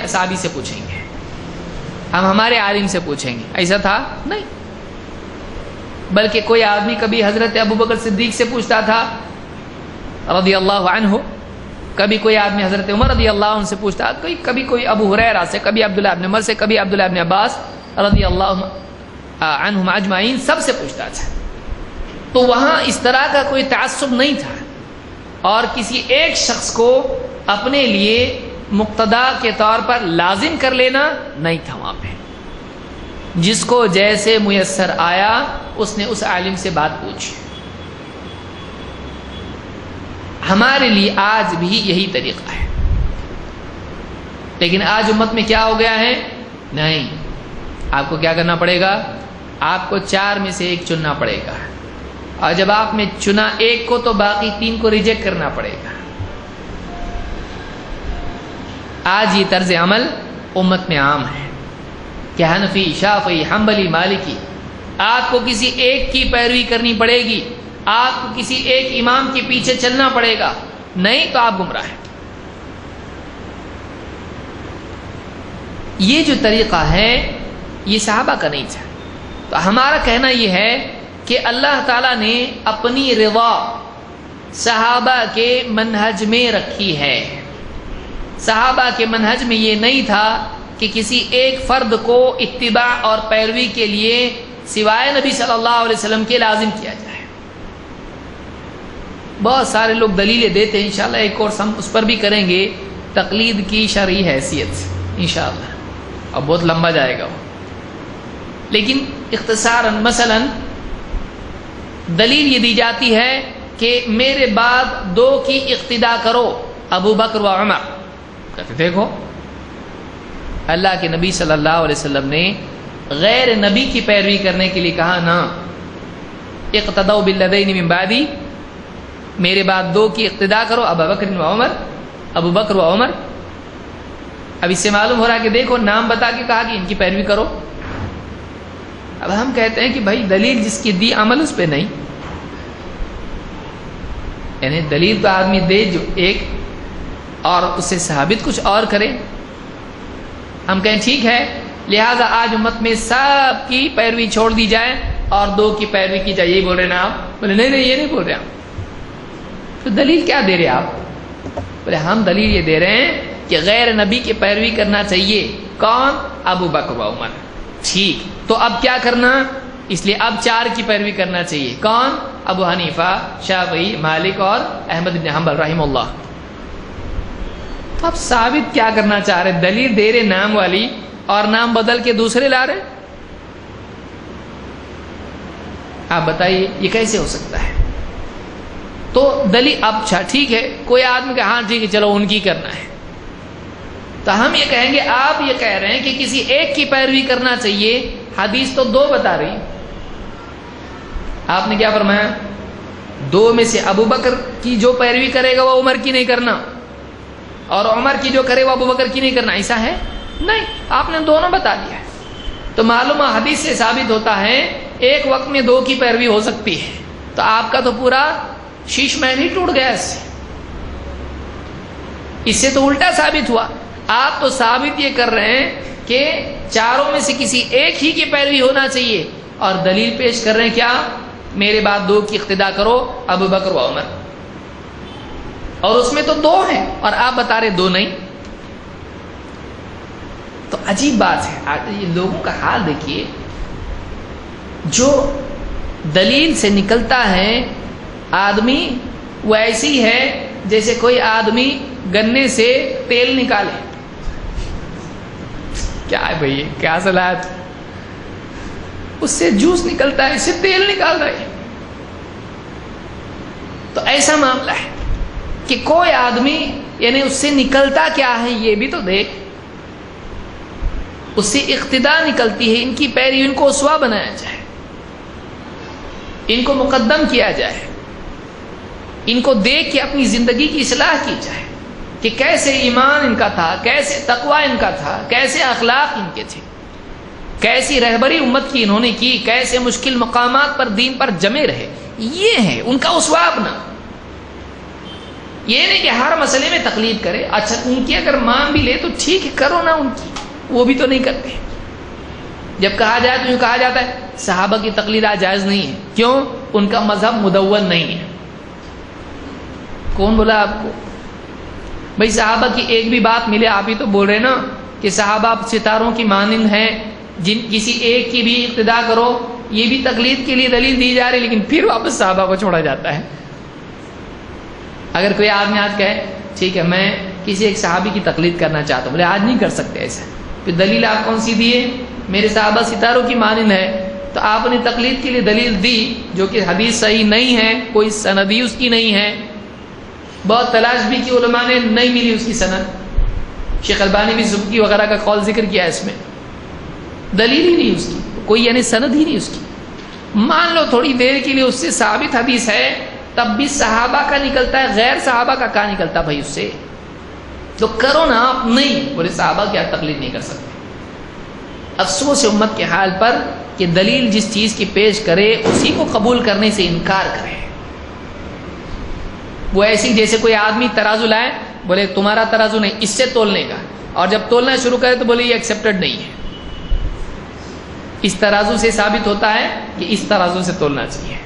صحابی سے پوچھیں گے، ہم ہمارے عالم سے پوچھیں گے، ایسا تھا نہیں۔ بلکہ کوئی آدمی کبھی حضرت ابوبکر صدیق سے پوچھتا تھا رضی اللہ عنہ، کبھی کوئی آدمی حضرت عمر رضی اللہ عنہ سے پوچھتا، کبھی کوئی ابو ہریرہ سے، کبھی عبداللہ ابن عمر سے، کبھی عبداللہ ابن عباس رضی اللہ عنہم اجمعین، سب سے پوچھتا تھا۔ تو وہاں اس طرح کا کوئی تعصب نہیں تھا، اور کسی ایک شخص کو اپنے لیے مقتدا کے طور پر لازم کر لینا نہیں تھا۔ وہاں پہ جس کو جیسے میسر آیا اس نے اس عالم سے بات پوچھی۔ ہمارے لیے آج بھی یہی طریقہ ہے، لیکن آج امت میں کیا ہو گیا ہے؟ نہیں، آپ کو کیا کرنا پڑے گا؟ آپ کو 4 میں سے 1 چننا پڑے گا، اور جب آپ نے چنا 1 کو تو باقی 3 کو ریجیکٹ کرنا پڑے گا۔ آج یہ طرز عمل امت میں عام ہے کہ حنفی، شافعی، حنبلی، مالکی، آپ کو کسی ایک کی پیروی کرنی پڑے گی، آپ کو کسی ایک امام کے پیچھے چلنا پڑے گا، نہیں تو آپ گمراہ ہیں۔ یہ جو طریقہ ہے یہ صحابہ کا نہیں تھا۔ تو ہمارا کہنا یہ ہے کہ اللہ تعالیٰ نے اپنی رضا صحابہ کے منہج میں رکھی ہے۔ صحابہ کے منہج میں یہ نہیں تھا کہ کسی ایک فرد کو اتباع اور پیروی کے لیے سوائے نبی صلی اللہ علیہ وسلم کے لازم کیا جائے۔ بہت سارے لوگ دلیلیں دیتے ہیں، انشاءاللہ ایک کورس ہم اس پر بھی کریں گے، تقلید کی شرعی حیثیت انشاءاللہ، اب بہت لمبا جائے گا وہ، لیکن اختصاراً مثلا دلیل یہ دی جاتی ہے کہ میرے بعد 2 کی اقتدا کرو، ابو بکر و عمر۔ کہتے دیکھو اللہ کے نبی صلی اللہ علیہ وسلم نے غیر نبی کی پیروی کرنے کے لیے کہا نا، اقتدوا بالذین من بعدی، میرے بعد 2 کی اقتدا کرو، ابو بکر و عمر۔ اب اس سے معلوم ہو رہا ہے کہ دیکھو نام بتا کے کہا کہ ان کی پیروی کرو. اب ہم کہتے ہیں کہ بھائی دلیل جس کی دی عمل اس پہ نہیں. یعنی دلیل تو آدمی دے جو ایک اور اس سے ثابت کچھ اور کرے. ہم کہیں ٹھیک ہے لہذا آج امت میں سب کی پیروی چھوڑ دی جائے اور 2 کی پیروی کی جائے. یہی بول رہے نا آپ؟ بولے نہیں یہ نہیں بول رہے آپ. تو دلیل کیا دے رہے آپ؟ بولے ہم دلیل یہ دے رہے ہیں کہ غیر نبی کی پیروی کرنا چاہیے. کون؟ ابو بکر و عمر. ٹھیک تو اب کیا کرنا؟ اس لیے اب 4 کی پیروی کرنا چاہیے. کون؟ ابو حنیفہ، شافعی، مالک اور احمد بن حنبل رحمہ اللہ. تو اب ثابت کیا کرنا چاہ رہے؟ دلیل دے رہے نام والی اور نام بدل کے دوسرے لا رہے. آپ بتائیے یہ کیسے ہو سکتا ہے؟ تو دلیل اب ٹھیک ہے کوئی آدمی کہ ہاں ٹھیک ہے چلو ان کی کرنا ہے، تو ہم یہ کہیں گے آپ یہ کہہ رہے ہیں کہ کسی ایک کی پیروی کرنا چاہیے. حدیث تو 2 بتا رہی. آپ نے کیا فرمایا؟ 2 میں سے ابو بکر کی جو پیروی کرے گا وہ عمر کی نہیں کرنا اور عمر کی جو کرے وہ ابو بکر کی نہیں کرنا. ایسا ہے نہیں، آپ نے دونوں بتا دیا ہے. تو معلوم حدیث سے ثابت ہوتا ہے ایک وقت میں 2 کی پیروی ہو سکتی ہے. تو آپ کا تو پورا شیش محل ہی ٹوٹ گیا. اس سے تو الٹا ثابت ہوا. آپ تو ثابت یہ کر رہے ہیں کہ 4 میں سے کسی ایک ہی کی پیروی ہونا چاہیے اور دلیل پیش کر رہے ہیں کیا؟ میرے بعد 2 کی اقتدا کرو، ابو بکر و عمر. اور اس میں تو 2 ہیں اور آپ بتا رہے 2 نہیں. تو عجیب بات ہے. یہ لوگوں کا حال دیکھیے، جو دلیل سے نکلتا ہے آدمی وہ ایسی ہے جیسے کوئی آدمی گنے سے تیل نکالے. کیا ہے بھائی کیا صلاحیت؟ اس سے جوس نکلتا ہے، اس سے تیل نکال رہے ہیں. تو ایسا معاملہ ہے کہ کوئی آدمی یعنی اس سے نکلتا کیا ہے یہ بھی تو دیکھ. اس سے اقتدا نکلتی ہے، ان کی پیروی، ان کو اسوہ بنایا جائے، ان کو مقدم کیا جائے، ان کو دیکھ کے اپنی زندگی کی اصلاح کی جائے کہ کیسے ایمان ان کا تھا، کیسے تقوی ان کا تھا، کیسے اخلاق ان کے تھے، کیسی رہبری امت کی انہوں نے کی، کیسے مشکل مقامات پر دین پر جمے رہے. یہ ہے ان کا اسوہ اپنا. یہ نہیں کہ ہر مسئلے میں تقلید کرے. اچھا ان کی اگر مان بھی لے تو ٹھیک ہے کرو نا ان کی، وہ بھی تو نہیں کرتے. جب کہا جائے تو یوں کہا جاتا ہے صحابہ کی تقلید جائز نہیں ہے. کیوں؟ ان کا مذہب مدون نہیں ہے. کون بولا آپ کو؟ بھائی صحابہ کی ایک بھی بات ملے. آپ ہی تو بول رہے نا کہ صحابہ ستاروں کی مانند ہیں، جن کسی ایک کی بھی اقتدا کرو. یہ بھی تقلید کے لیے دلیل دی جا رہی لیکن پھر واپس صحابہ کو چھوڑا جاتا ہے. اگر کوئی آدمی آج کہے ٹھیک ہے میں کسی ایک صحابی کی تقلید کرنا چاہتا ہوں، بولے آج نہیں کر سکتے ایسا. پھر دلیل آپ کون سی دیے؟ میرے صحابہ ستاروں کی مانند ہے. تو آپ نے تقلید کے لیے دلیل دی جو کہ حدیث صحیح نہیں ہے، کوئی سند ہی اس کی نہیں ہے. بہت تلاش بھی کی علماء نے، نہیں ملی اس کی سند. شیخ البانی بھی سبکی وغیرہ کا قول ذکر کیا اس میں. دلیل ہی نہیں اس کی، کوئی یعنی سند ہی نہیں اس کی. مان لو تھوڑی دیر کے لیے اس سے ثابت حدیث ہے، تب بھی صحابہ کا نکلتا ہے، غیر صحابہ کا کہاں نکلتا بھائی اس سے؟ تو کرو نا آپ. نہیں بولے صحابہ کی آپ تقلید نہیں کر سکتے. افسوس ہے امت کے حال پر کہ دلیل جس چیز کی پیش کرے اسی کو قبول کرنے سے انکار کرے. وہ ایسی جیسے کوئی آدمی ترازو لائے، بولے تمہارا ترازو نہیں اس سے تولنے کا، اور جب تولنا شروع کرے تو بولے یہ ایکسیپٹڈ نہیں ہے. اس ترازو سے ثابت ہوتا ہے کہ اس ترازو سے تولنا چاہیے.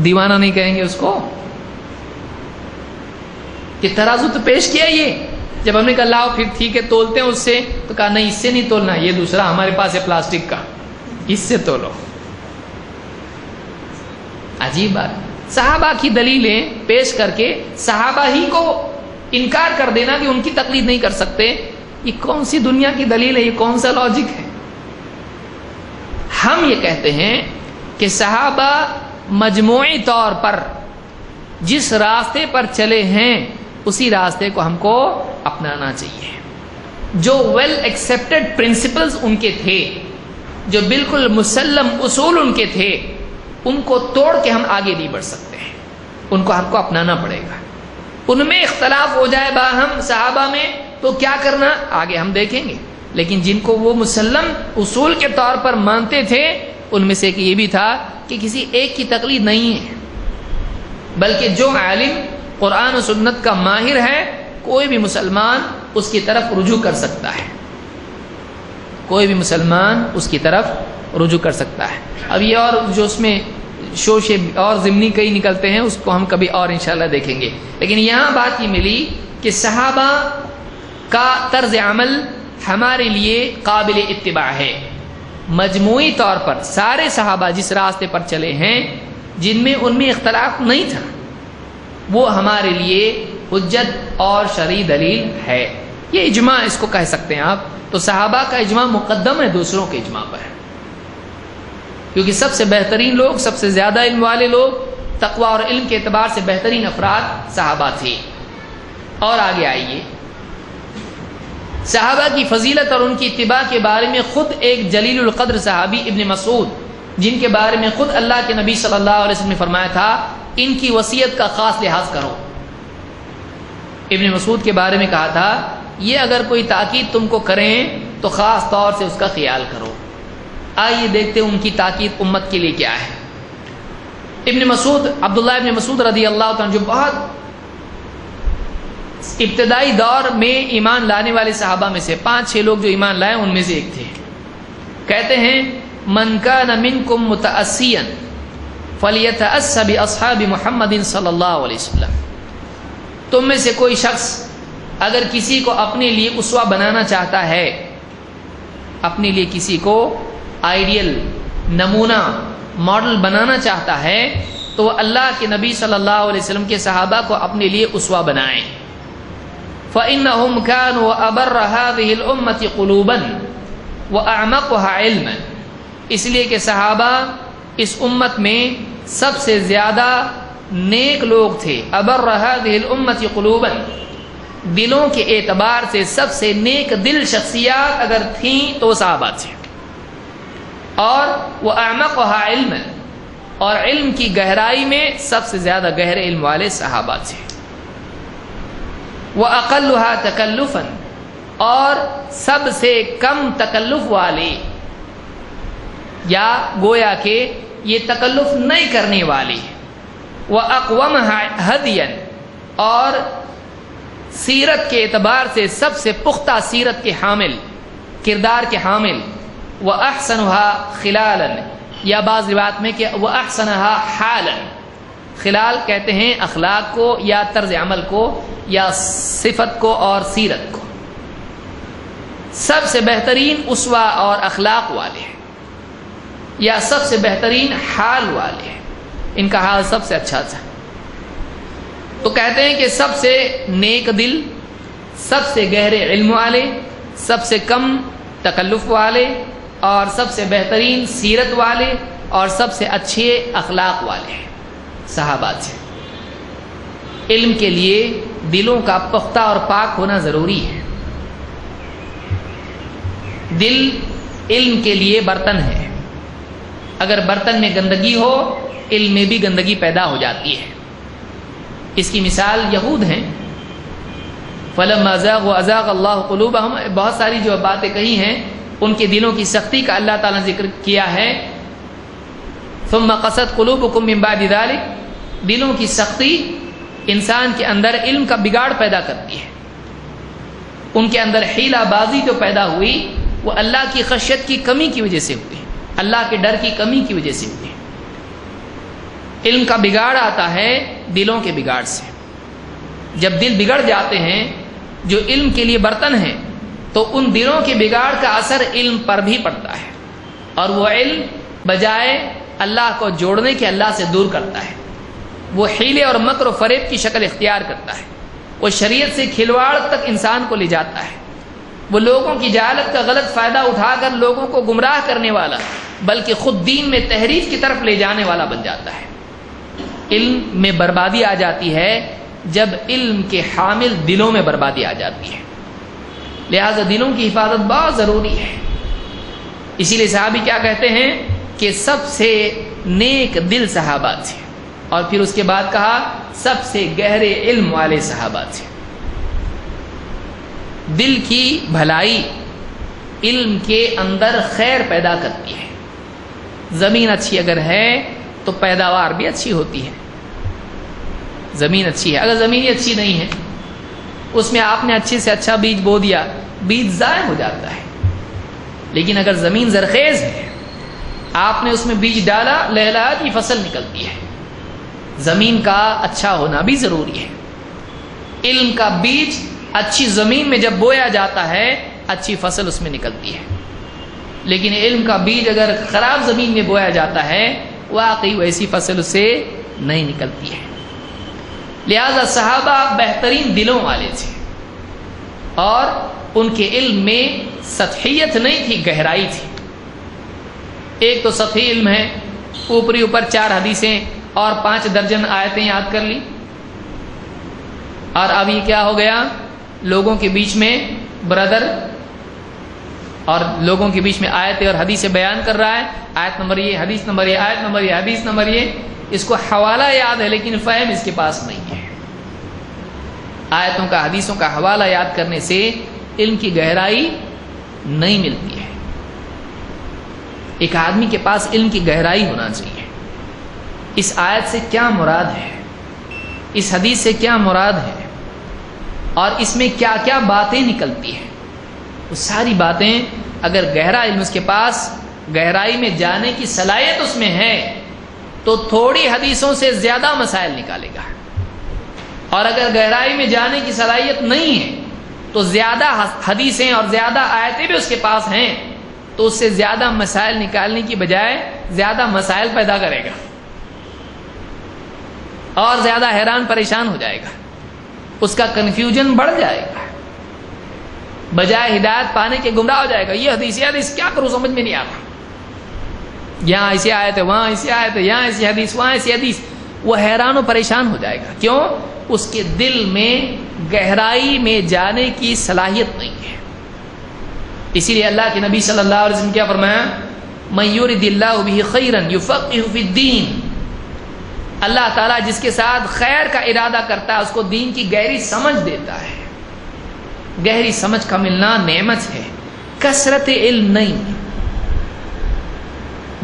دیوانہ نہیں کہیں گے اس کو کہ ترازو تو پیش کیا. یہ جب ہم نے کہا لاؤ پھر ٹھیک ہے تولتے ہیں اس سے، تو کہا نہیں اس سے نہیں تولنا، یہ دوسرا ہمارے پاس ہے پلاسٹک کا، اس سے تولو. عجیب بات. صحابہ کی دلیلیں پیش کر کے صحابہ ہی کو انکار کر دینا کہ ان کی تقلید نہیں کر سکتے، یہ کون سی دنیا کی دلیل ہے؟ یہ کون سا لاجک ہے؟ ہم یہ کہتے ہیں کہ صحابہ مجموعی طور پر جس راستے پر چلے ہیں اسی راستے کو ہم کو اپنانا چاہیے. جو ویل ایکسیپٹڈ پرنسپلز ان کے تھے، جو بالکل مسلم اصول ان کے تھے، ان کو توڑ کے ہم آگے نہیں بڑھ سکتے ہیں. ان کو ہم کو اپنانا پڑے گا. ان میں اختلاف ہو جائے باہم صحابہ میں تو کیا کرنا آگے ہم دیکھیں گے، لیکن جن کو وہ مسلم اصول کے طور پر مانتے تھے ان میں سے ایک یہ بھی تھا کہ کسی ایک کی تقلید نہیں ہے، بلکہ جو عالم قرآن و سنت کا ماہر ہے کوئی بھی مسلمان اس کی طرف رجوع کر سکتا ہے، کوئی بھی مسلمان اس کی طرف رجوع کر سکتا ہے۔ اب یہ اور جو اس میں شوشے اور ضمنی کئی نکلتے ہیں اس کو ہم کبھی اور انشاءاللہ دیکھیں گے، لیکن یہاں بات یہ ملی کہ صحابہ کا طرز عمل ہمارے لیے قابل اتباع ہے۔ مجموعی طور پر سارے صحابہ جس راستے پر چلے ہیں جن میں ان میں اختلاف نہیں تھا وہ ہمارے لیے حجت اور شرعی دلیل ہے، یہ اجماع اس کو کہہ سکتے ہیں آپ۔ تو صحابہ کا اجماع مقدم ہے دوسروں کے اجماع پر، کیونکہ سب سے بہترین لوگ، سب سے زیادہ علم والے لوگ، تقوی اور علم کے اعتبار سے بہترین افراد صحابہ تھے۔ اور آگے آئیے، صحابہ کی فضیلت اور ان کی اتباع کے بارے میں خود ایک جلیل القدر صحابی ابن مسعود، جن کے بارے میں خود اللہ کے نبی صلی اللہ علیہ وسلم نے فرمایا تھا ان کی وصیت کا خاص لحاظ کرو۔ ابن مسعود کے بارے میں کہا تھا یہ اگر کوئی تاکید تم کو کریں تو خاص طور سے اس کا خیال کرو۔ آئیے دیکھتے ہیں ان کی تاکید امت کے لیے کیا ہے۔ ابن مسعود، عبداللہ ابن مسعود رضی اللہ عنہ، جو بہت ابتدائی دور میں ایمان لانے والے صحابہ میں سے 5-6 لوگ جو ایمان لائے ان میں سے ایک تھے، کہتے ہیں من کان منکم متأسیا فلیتأس باصحاب محمد صلی اللہ علیہ وسلم، تم میں سے کوئی شخص اگر کسی کو اپنے لیے اسوہ بنانا چاہتا ہے، اپنے لیے کسی کو آئیڈیل، نمونہ، ماڈل بنانا چاہتا ہے تو وہ اللہ کے نبی صلی اللہ علیہ وسلم کے صحابہ کو اپنے لیے اسوہ بنائیں۔ فَإِنَّهُمْ كَانُوا أَبَرَّ هَذِهِ الْأُمَّةِ قُلُوبًا وَأَعْمَقُهَا عِلْمًا، اس لیے کہ صحابہ اس امت میں سب سے زیادہ نیک لوگ تھے۔ أَبَرَّ هَذِهِ الْأُمَّةِ قُلُوبًا، دلوں کے اعتبار سے سب سے نیک دل شخصیات اگر تھیں تو صحابہ تھے، اور وَأَعْمَقُهَا عِلْمًا، اور علم کی گہرائی میں سب سے زیادہ گہرے علم والے صحابہ تھے۔ وَأَقَلُّهَا تَكَلُّفًا، اور سب سے کم تکلف والے، یا گویا کہ یہ تکلف نہیں کرنے والے۔ وَأَقْوَمَهَا هَدْيًا، اور سیرت کے اعتبار سے سب سے پختہ سیرت کے حامل، کردار کے حامل۔ وَأَحْسَنُهَا خِلَالًا، یا بعض روایات میں کہ وَأَحْسَنَهَا حَالًا، خلال کہتے ہیں اخلاق کو یا طرز عمل کو یا صفت کو اور سیرت کو۔ سب سے بہترین اسوہ اور اخلاق والے ہیں، یا سب سے بہترین حال والے ہیں، ان کا حال سب سے اچھا تھا۔ تو کہتے ہیں کہ سب سے نیک دل، سب سے گہرے علم والے، سب سے کم تکلف والے، اور سب سے بہترین سیرت والے، اور سب سے اچھے اخلاق والے ہیں صحابہ تھے۔ علم کے لیے دلوں کا پختہ اور پاک ہونا ضروری ہے۔ دل علم کے لیے برتن ہے، اگر برتن میں گندگی ہو علم میں بھی گندگی پیدا ہو جاتی ہے۔ اس کی مثال یہود ہیں، فَلَمَّا زَاغُوا أَزَاغَ اللَّهُ قُلُوبَهُمْ، بہت ساری جو باتیں کہی ہیں ان کے دلوں کی سختی کا اللہ تعالیٰ نے ذکر کیا ہے۔ ثُمَّ قَسَتْ قُلُوبُكُم مِّن بَعْدِ ذَلِكَ، دلوں کی سختی انسان کے اندر علم کا بگاڑ پیدا کرتی ہے۔ ان کے اندر حیلہ بازی جو پیدا ہوئی وہ اللہ کی خشیت کی کمی کی وجہ سے ہوئی، اللہ کے ڈر کی کمی کی وجہ سے ہوئی۔ علم کا بگاڑ آتا ہے دلوں کے بگاڑ سے۔ جب دل بگڑ جاتے ہیں جو علم کے لیے برتن ہیں تو ان دلوں کے بگاڑ کا اثر علم پر بھی پڑتا ہے، اور وہ علم بجائے اللہ کو جوڑنے کے اللہ سے دور کرتا ہے، وہ حیلے اور مکر و فریب کی شکل اختیار کرتا ہے، وہ شریعت سے کھلواڑ تک انسان کو لے جاتا ہے، وہ لوگوں کی جہالت کا غلط فائدہ اٹھا کر لوگوں کو گمراہ کرنے والا بلکہ خود دین میں تحریف کی طرف لے جانے والا بن جاتا ہے۔ علم میں بربادی آ جاتی ہے جب علم کے حامل دلوں میں بربادی آ جاتی ہے، لہذا دلوں کی حفاظت بہت ضروری ہے۔ اسی لیے صحابی کیا کہتے ہیں کہ سب سے نیک دل صحابہ تھے، اور پھر اس کے بعد کہا سب سے گہرے علم والے صحابہ تھے۔ دل کی بھلائی علم کے اندر خیر پیدا کرتی ہے. زمین اچھی اگر ہے تو پیداوار بھی اچھی ہوتی ہے. زمین اچھی ہے، اگر زمین اچھی نہیں ہے، اس میں آپ نے اچھے سے اچھا بیج بو دیا، بیج ضائع ہو جاتا ہے. لیکن اگر زمین زرخیز ہے، آپ نے اس میں بیج ڈالا، لہلہاتی فصل نکلتی ہے. زمین کا اچھا ہونا بھی ضروری ہے. علم کا بیج اچھی زمین میں جب بویا جاتا ہے اچھی فصل اس میں نکلتی ہے. لیکن علم کا بیج اگر خراب زمین میں بویا جاتا ہے واقعی ویسی فصل اس سے نہیں نکلتی ہے. لہذا صحابہ بہترین دلوں والے تھے اور ان کے علم میں سطحیت نہیں تھی، گہرائی تھی. ایک تو سطحی علم ہے، اوپری اوپر 4 حدیثیں اور 5 درجن آیتیں یاد کر لی، اور اب یہ کیا ہو گیا، لوگوں کے بیچ میں برادر اور لوگوں کے بیچ میں آیتیں اور حدیثیں بیان کر رہا ہے. آیت نمبر یہ، حدیث نمبر یہ، آیت نمبر یہ، حدیث نمبر یہ. اس کو حوالہ یاد ہے لیکن فہم اس کے پاس نہیں ہے. آیتوں کا حدیثوں کا حوالہ یاد کرنے سے علم کی گہرائی نہیں ملتی ہے. ایک آدمی کے پاس علم کی گہرائی ہونا چاہیے. اس آیت سے کیا مراد ہے، اس حدیث سے کیا مراد ہے، اور اس میں کیا کیا باتیں نکلتی ہیں، وہ ساری باتیں اگر گہرا علم اس کے پاس، گہرائی میں جانے کی صلاحیت اس میں ہے تو تھوڑی حدیثوں سے زیادہ مسائل نکالے گا. اور اگر گہرائی میں جانے کی صلاحیت نہیں ہے تو زیادہ حدیثیں اور زیادہ آیتیں بھی اس کے پاس ہیں تو اس سے زیادہ مسائل نکالنے کی بجائے زیادہ مسائل پیدا کرے گا اور زیادہ حیران پریشان ہو جائے گا. اس کا کنفیوژن بڑھ جائے گا، بجائے ہدایت پانے کے گمراہ ہو جائے گا. یہ حدیث کیا کروں سمجھ میں نہیں آتا، یہاں ایسی آیت ہے، وہاں ایسی آیت ہے، یہاں ایسی حدیث، وہاں ایسی حدیث. وہ حیران و پریشان ہو جائے گا. کیوں؟ اس کے دل میں گہرائی میں جانے کی صلاحیت نہیں ہے. اسی لیے اللہ کے نبی صلی اللہ علیہ وسلم کیا فرمایا، من یرد اللہ بہ خیرا یفقہہ فی الدین. اللہ تعالیٰ جس کے ساتھ خیر کا ارادہ کرتا ہے اس کو دین کی گہری سمجھ دیتا ہے. گہری سمجھ کا ملنا نعمت ہے، کثرت علم نہیں،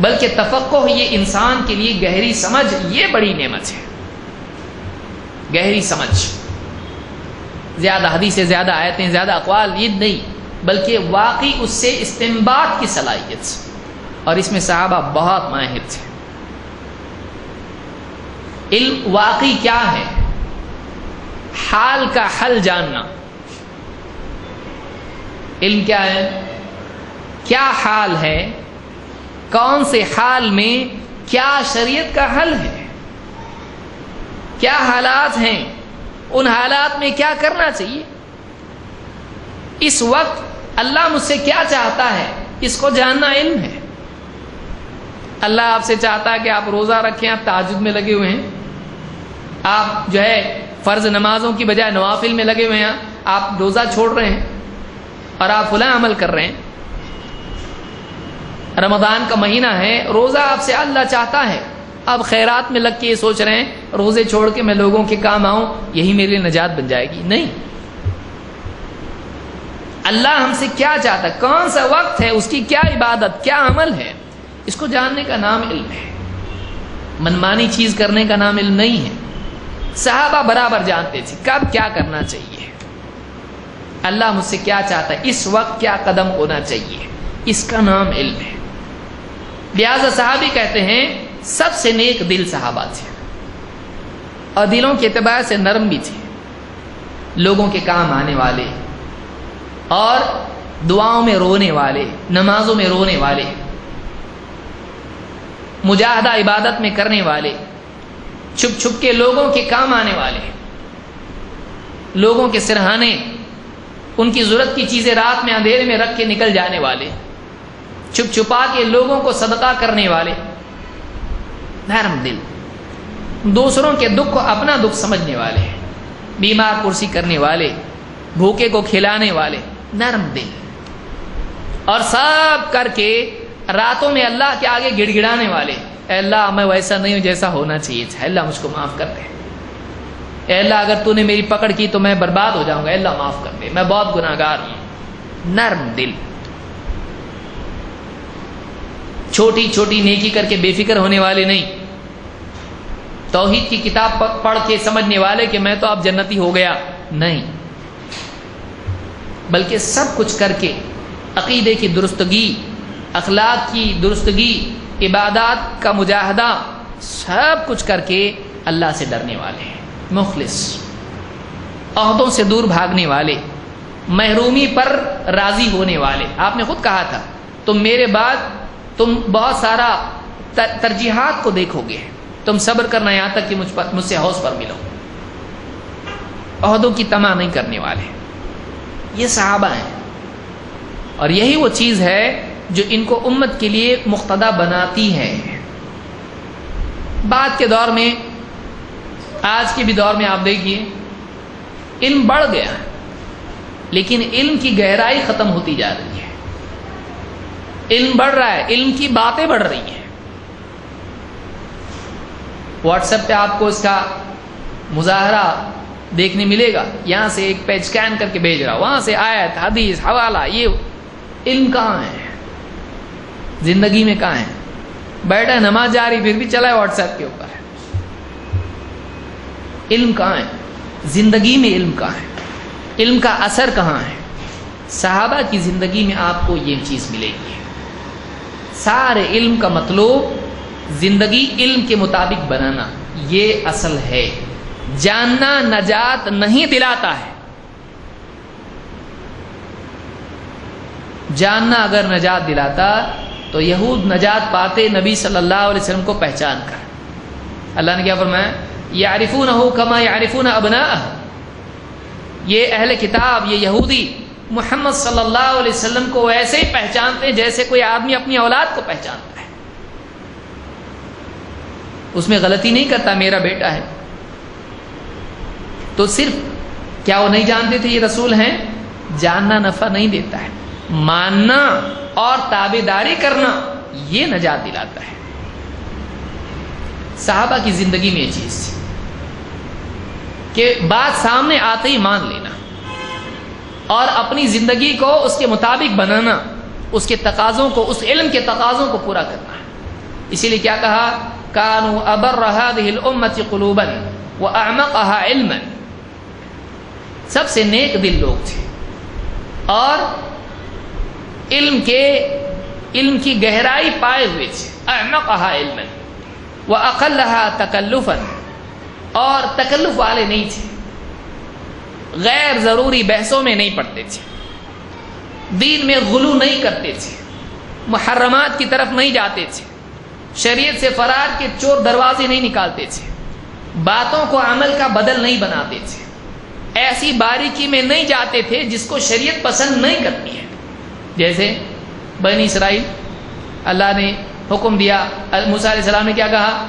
بلکہ تفقہ یہ انسان کے لیے گہری سمجھ یہ بڑی نعمت ہے. گہری سمجھ، زیادہ حدیثیں، زیادہ آیتیں، زیادہ اقوال یہ نہیں، بلکہ واقعی اس سے استنباط کی صلاحیت. اور اس میں صحابہ بہت ماہر تھے. علم واقعی کیا ہے، حال کا حل جاننا. علم کیا ہے، کیا حال ہے، کون سے حال میں کیا شریعت کا حل ہے، کیا حالات ہیں، ان حالات میں کیا کرنا چاہیے. اس وقت اللہ مجھ سے کیا چاہتا ہے اس کو جاننا علم ہے. اللہ آپ سے چاہتا ہے کہ آپ روزہ رکھیں، آپ تہجد میں لگے ہوئے ہیں، آپ جو ہے فرض نمازوں کی بجائے نوافل میں لگے ہوئے ہیں، آپ روزہ چھوڑ رہے ہیں اور آپ فلاں عمل کر رہے ہیں. رمضان کا مہینہ ہے، روزہ آپ سے اللہ چاہتا ہے، اب خیرات میں لگ کے یہ سوچ رہے ہیں روزے چھوڑ کے میں لوگوں کے کام آؤں، یہی میرے لیے نجات بن جائے گی. نہیں، اللہ ہم سے کیا چاہتا ہے، کون سا وقت ہے، اس کی کیا عبادت، کیا عمل ہے، اس کو جاننے کا نام علم ہے. منمانی چیز کرنے کا نام علم نہیں ہے. صحابہ برابر جانتے تھے کب کیا کرنا چاہیے، اللہ مجھ سے کیا چاہتا ہے، اس وقت کیا قدم ہونا چاہیے، اس کا نام علم ہے. لہذا صحابی کہتے ہیں سب سے نیک دل صحابہ تھے اور دلوں کے اعتبار سے نرم بھی تھے، لوگوں کے کام آنے والے اور دعاؤں میں رونے والے، نمازوں میں رونے والے، مجاہدہ عبادت میں کرنے والے، چھپ چھپ کے لوگوں کے کام آنے والے، لوگوں کے سرہانے، ان کی ضرورت کی چیزیں رات میں اندھیرے میں رکھ کے نکل جانے والے، چھپ چھپا کے لوگوں کو صدقہ کرنے والے، نرم دل، دوسروں کے دکھ کو اپنا دکھ سمجھنے والے، بیمار پرسی کرنے والے، بھوکے کو کھلانے والے، نرم دل. اور سب کر کے راتوں میں اللہ کے آگے گڑ گڑانے والے، اے اللہ میں ویسا نہیں ہوں جیسا ہونا چاہیے تھا، اللہ مجھ کو معاف کر دے. اے اللہ اگر تو نے میری پکڑ کی تو میں برباد ہو جاؤں گا، اے اللہ معاف کر دے، میں بہت گناہگار ہوں. نرم دل، چھوٹی چھوٹی نیکی کر کے بے فکر ہونے والے نہیں، توحید کی کتاب پڑھ کے سمجھنے والے کہ میں تو اب جنتی ہو گیا، نہیں، بلکہ سب کچھ کر کے عقیدے کی درستگی، اخلاق کی درستگی، عبادات کا مجاہدہ، سب کچھ کر کے اللہ سے ڈرنے والے ہیں، مخلص، عہدوں سے دور بھاگنے والے، محرومی پر راضی ہونے والے. آپ نے خود کہا تھا تم میرے بعد تم بہت سارا ترجیحات کو دیکھو گے، تم صبر کرنا یہاں تک کہ مجھ سے حوض پر ملو. عہدوں کی طمع نہیں کرنے والے، یہ صحابہ ہیں، اور یہی وہ چیز ہے جو ان کو امت کے لیے مقتدا بناتی ہے. بعد کے دور میں، آج کے بھی دور میں آپ دیکھیے علم بڑھ گیا، لیکن علم کی گہرائی ختم ہوتی جا رہی ہے. علم بڑھ رہا ہے، علم کی باتیں بڑھ رہی ہیں. واٹس ایپ پہ آپ کو اس کا مظاہرہ دیکھنے ملے گا، یہاں سے ایک پیج اسکین کر کے بھیج رہا، وہاں سے آیت، حدیث، حوالہ. یہ علم کہاں ہے؟ زندگی میں کہاں ہے؟ بیٹھا نماز جاری پھر بھی چلا ہے واٹس ایپ کے اوپر. علم کہاں ہے؟ زندگی میں علم کہاں ہے؟ علم کا اثر کہاں ہے؟ صحابہ کی زندگی میں آپ کو یہ چیز ملے گی. سارے علم کا مطلوب زندگی علم کے مطابق بنانا، یہ اصل ہے. جاننا نجات نہیں دلاتا ہے. جاننا اگر نجات دلاتا تو یہود نجات پاتے نبی صلی اللہ علیہ وسلم کو پہچان کر. اللہ نے کیا فرمایا؟ یعرفونہ کما یعرفون ابناءہم. یہ اہل کتاب، یہ یہودی محمد صلی اللہ علیہ وسلم کو ایسے ہی پہچانتے ہیں جیسے کوئی آدمی اپنی اولاد کو پہچانتا ہے. اس میں غلطی نہیں کرتا، میرا بیٹا ہے. تو صرف کیا وہ نہیں جانتے تھے یہ رسول ہیں؟ جاننا نفع نہیں دیتا ہے، ماننا اور تابعداری کرنا یہ نجات دلاتا ہے. صحابہ کی زندگی میں یہ چیز تھی کہ بات سامنے آتے ہی مان لینا اور اپنی زندگی کو اس کے مطابق بنانا، اس کے تقاضوں کو، اس علم کے تقاضوں کو پورا کرنا. اسی لیے کیا کہا؟ کانوا ابر هذه الامه قلوبا واعمقها علما. سب سے نیک دل لوگ تھے اور علم کی گہرائی پائے ہوئے تھے. اعمقها علما واقلها تکلفا. اور تکلف والے نہیں تھے، غیر ضروری بحثوں میں نہیں پڑتے تھے، دین میں غلو نہیں کرتے تھے، محرمات کی طرف نہیں جاتے تھے، شریعت سے فرار کے چور دروازے نہیں نکالتے تھے، باتوں کو عمل کا بدل نہیں بناتے تھے، ایسی باریکی میں نہیں جاتے تھے جس کو شریعت پسند نہیں کرتی ہے. جیسے بنی اسرائیل، اللہ نے حکم دیا، موسیٰ علیہ السلام نے کیا کہا؟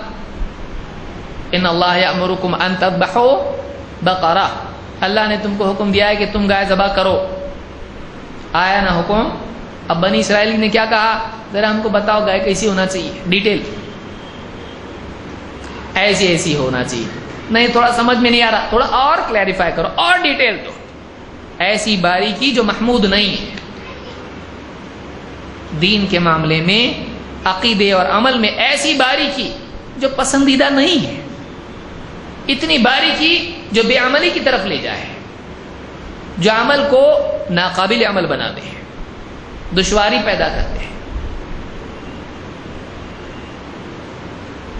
ان اللہ یأمرکم ان تذبحوا بقرہ. اللہ نے تم کو حکم دیا ہے کہ تم گائے ذبح کرو. آیا نا حکم؟ اب بنی اسرائیل نے کیا کہا؟ ذرا ہم کو بتاؤ گائے کیسی ہونا چاہیے، ڈیٹیل. ایسی ہونا چاہیے. نہیں تھوڑا سمجھ میں نہیں آ رہا، تھوڑا اور کلیریفائی کرو اور ڈیٹیل دو. ایسی باریکی جو محمود نہیں ہے. دین کے معاملے میں، عقیدے اور عمل میں ایسی باریکی جو پسندیدہ نہیں ہے، اتنی باریکی جو بے عملی کی طرف لے جائے، جو عمل کو ناقابل عمل بنا دے، دشواری پیدا کرتے ہیں.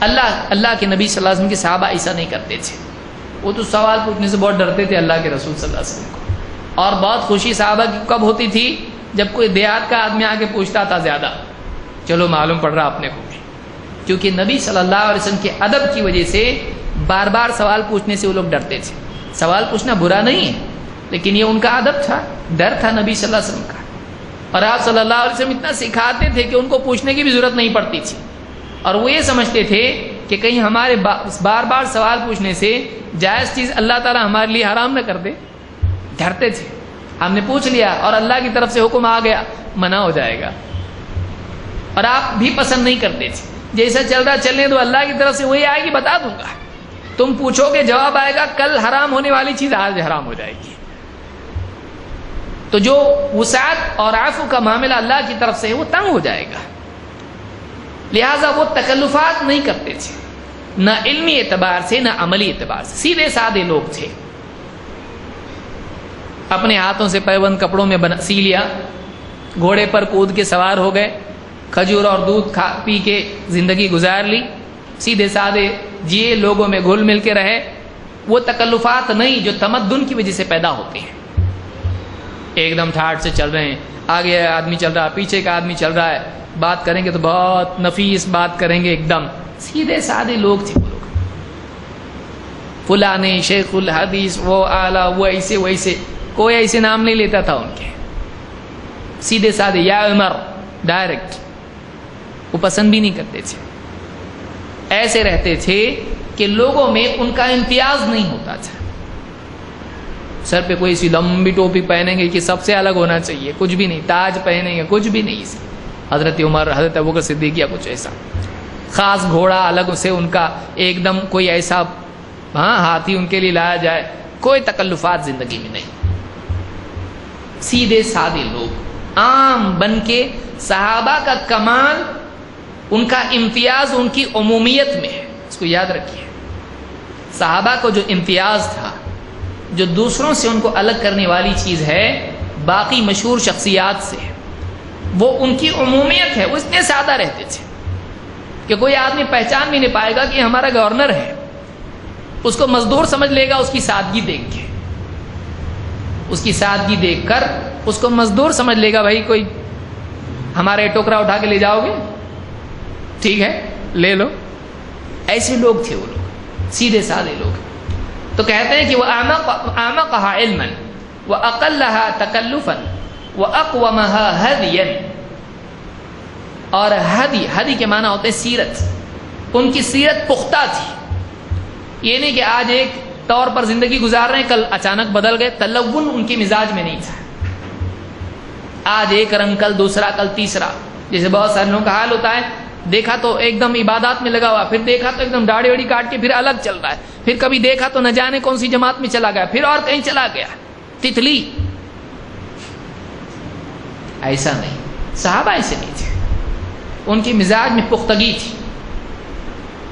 اللہ کے نبی صلی اللہ علیہ وسلم کے صحابہ ایسا نہیں کرتے تھے. وہ تو سوال پوچھنے سے بہت ڈرتے تھے اللہ کے رسول صلی اللہ علیہ وسلم کو. اور بہت خوشی صحابہ کی کب ہوتی تھی؟ جب کوئی دیہات کا آدمی آ کے پوچھتا تھا زیادہ، چلو معلوم پڑ رہا اپنے کو بھی. کیونکہ نبی صلی اللہ علیہ وسلم کے ادب کی وجہ سے بار بار سوال پوچھنے سے وہ لوگ ڈرتے تھے. سوال پوچھنا برا نہیں ہے، لیکن یہ ان کا ادب تھا، ڈر تھا نبی صلی اللہ علیہ وسلم کا. اور آپ صلی اللہ علیہ وسلم اتنا سکھاتے تھے کہ ان کو پوچھنے کی بھی ضرورت نہیں پڑتی تھی. اور وہ یہ سمجھتے تھے کہ کہیں ہمارے بار بار سوال پوچھنے سے جائز چیز اللہ تعالیٰ ہمارے لیے حرام نہ کر دے. ڈرتے تھے، ہم نے پوچھ لیا اور اللہ کی طرف سے حکم آ گیا، منع ہو جائے گا. اور آپ بھی پسند نہیں کرتے تھے، جیسا چل رہا چلنے دو، اللہ کی طرف سے وہی آئے گی بتا دوں گا. تم پوچھو گے جواب آئے گا کل حرام ہونے والی چیز آج حرام ہو جائے گی. تو جو وسعت اور عفو کا معاملہ اللہ کی طرف سے ہے وہ تنگ ہو جائے گا. لہذا وہ تکلفات نہیں کرتے تھے، نہ علمی اعتبار سے نہ عملی اعتبار سے. سیدھے سادے لوگ تھے. اپنے ہاتھوں سے پیوند کپڑوں میں سی لیا، گھوڑے پر کود کے سوار ہو گئے، کھجور اور دودھ کھا پی کے زندگی گزار لی، سیدھے سادے جیے، لوگوں میں گھل مل کے رہے. وہ تکلفات نہیں جو تمدن کی وجہ سے پیدا ہوتے ہیں. ایک دم ٹھاٹ سے چل رہے ہیں، آگے آدمی چل رہا ہے، پیچھے کا آدمی چل رہا ہے، بات کریں گے تو بہت نفیس بات کریں گے. ایک دم سیدھے سادے لوگ تھے وہ لوگ. فلانے شیخ الحدیث، وہ اعلیٰ، وہ ایسے ویسے، کوئی ایسے نام نہیں لیتا تھا ان کے. سیدھے سادے، یا عمر، ڈائریکٹ. وہ پسند بھی نہیں کرتے تھے. ایسے رہتے تھے کہ لوگوں میں ان کا امتیاز نہیں ہوتا تھا. سر پہ کوئی سی لمبی ٹوپی پہنیں گے کہ سب سے الگ ہونا چاہیے، کچھ بھی نہیں. تاج پہنیں گے، کچھ بھی نہیں. حضرت عمر، حضرت ابوبکر صدیق یا کچھ ایسا. خاص گھوڑا الگ سے ان کا، ایک دم کوئی ایسا ہاتھی ان کے لیے لایا جائے. کوئی تکلفات زندگی میں نہیں. سیدھے سادے لوگ عام بن کے. صحابہ کا کمال، ان کا امتیاز ان کی عمومیت میں ہے. اس کو یاد رکھیے. صحابہ کو جو امتیاز تھا، جو دوسروں سے ان کو الگ کرنے والی چیز ہے باقی مشہور شخصیات سے، وہ ان کی عمومیت ہے. وہ اتنے سادہ رہتے تھے کہ کوئی آدمی پہچان بھی نہیں پائے گا کہ ہمارا گورنر ہے. اس کو مزدور سمجھ لے گا اس کی سادگی دیکھ کے. اس کی سادگی دیکھ کر اس کو مزدور سمجھ لے گا. بھائی کوئی ہمارے ٹوکرا اٹھا کے لے جاؤ گے؟ ٹھیک ہے، لے لو. ایسے لوگ تھے وہ لوگ، سیدھے سادے لوگ. تو کہتے ہیں کہ وہ اعمقها علما واقلها تکلفا واقومها هدیا. اور ہدی کے معنی ہوتے سیرت. ان کی سیرت پختہ تھی. یہ نہیں کہ آج ایک طور پر زندگی گزار رہے ہیں، کل اچانک بدل گئے. تلون ان کے مزاج میں نہیں تھا. آج ایک رنگ، کل دوسرا، کل تیسرا. جیسے بہت سارے لوگوں کا حال ہوتا ہے، دیکھا تو ایک دم عبادات میں لگا ہوا، پھر دیکھا تو ایک دم داڑھی وڑی کاٹ کے پھر الگ چل رہا ہے، پھر کبھی دیکھا تو نہ جانے کون سی جماعت میں چلا گیا، پھر اور کہیں چلا گیا. تتلی. ایسا نہیں. صحابہ ایسے نہیں تھے. ان کی مزاج میں پختگی تھی.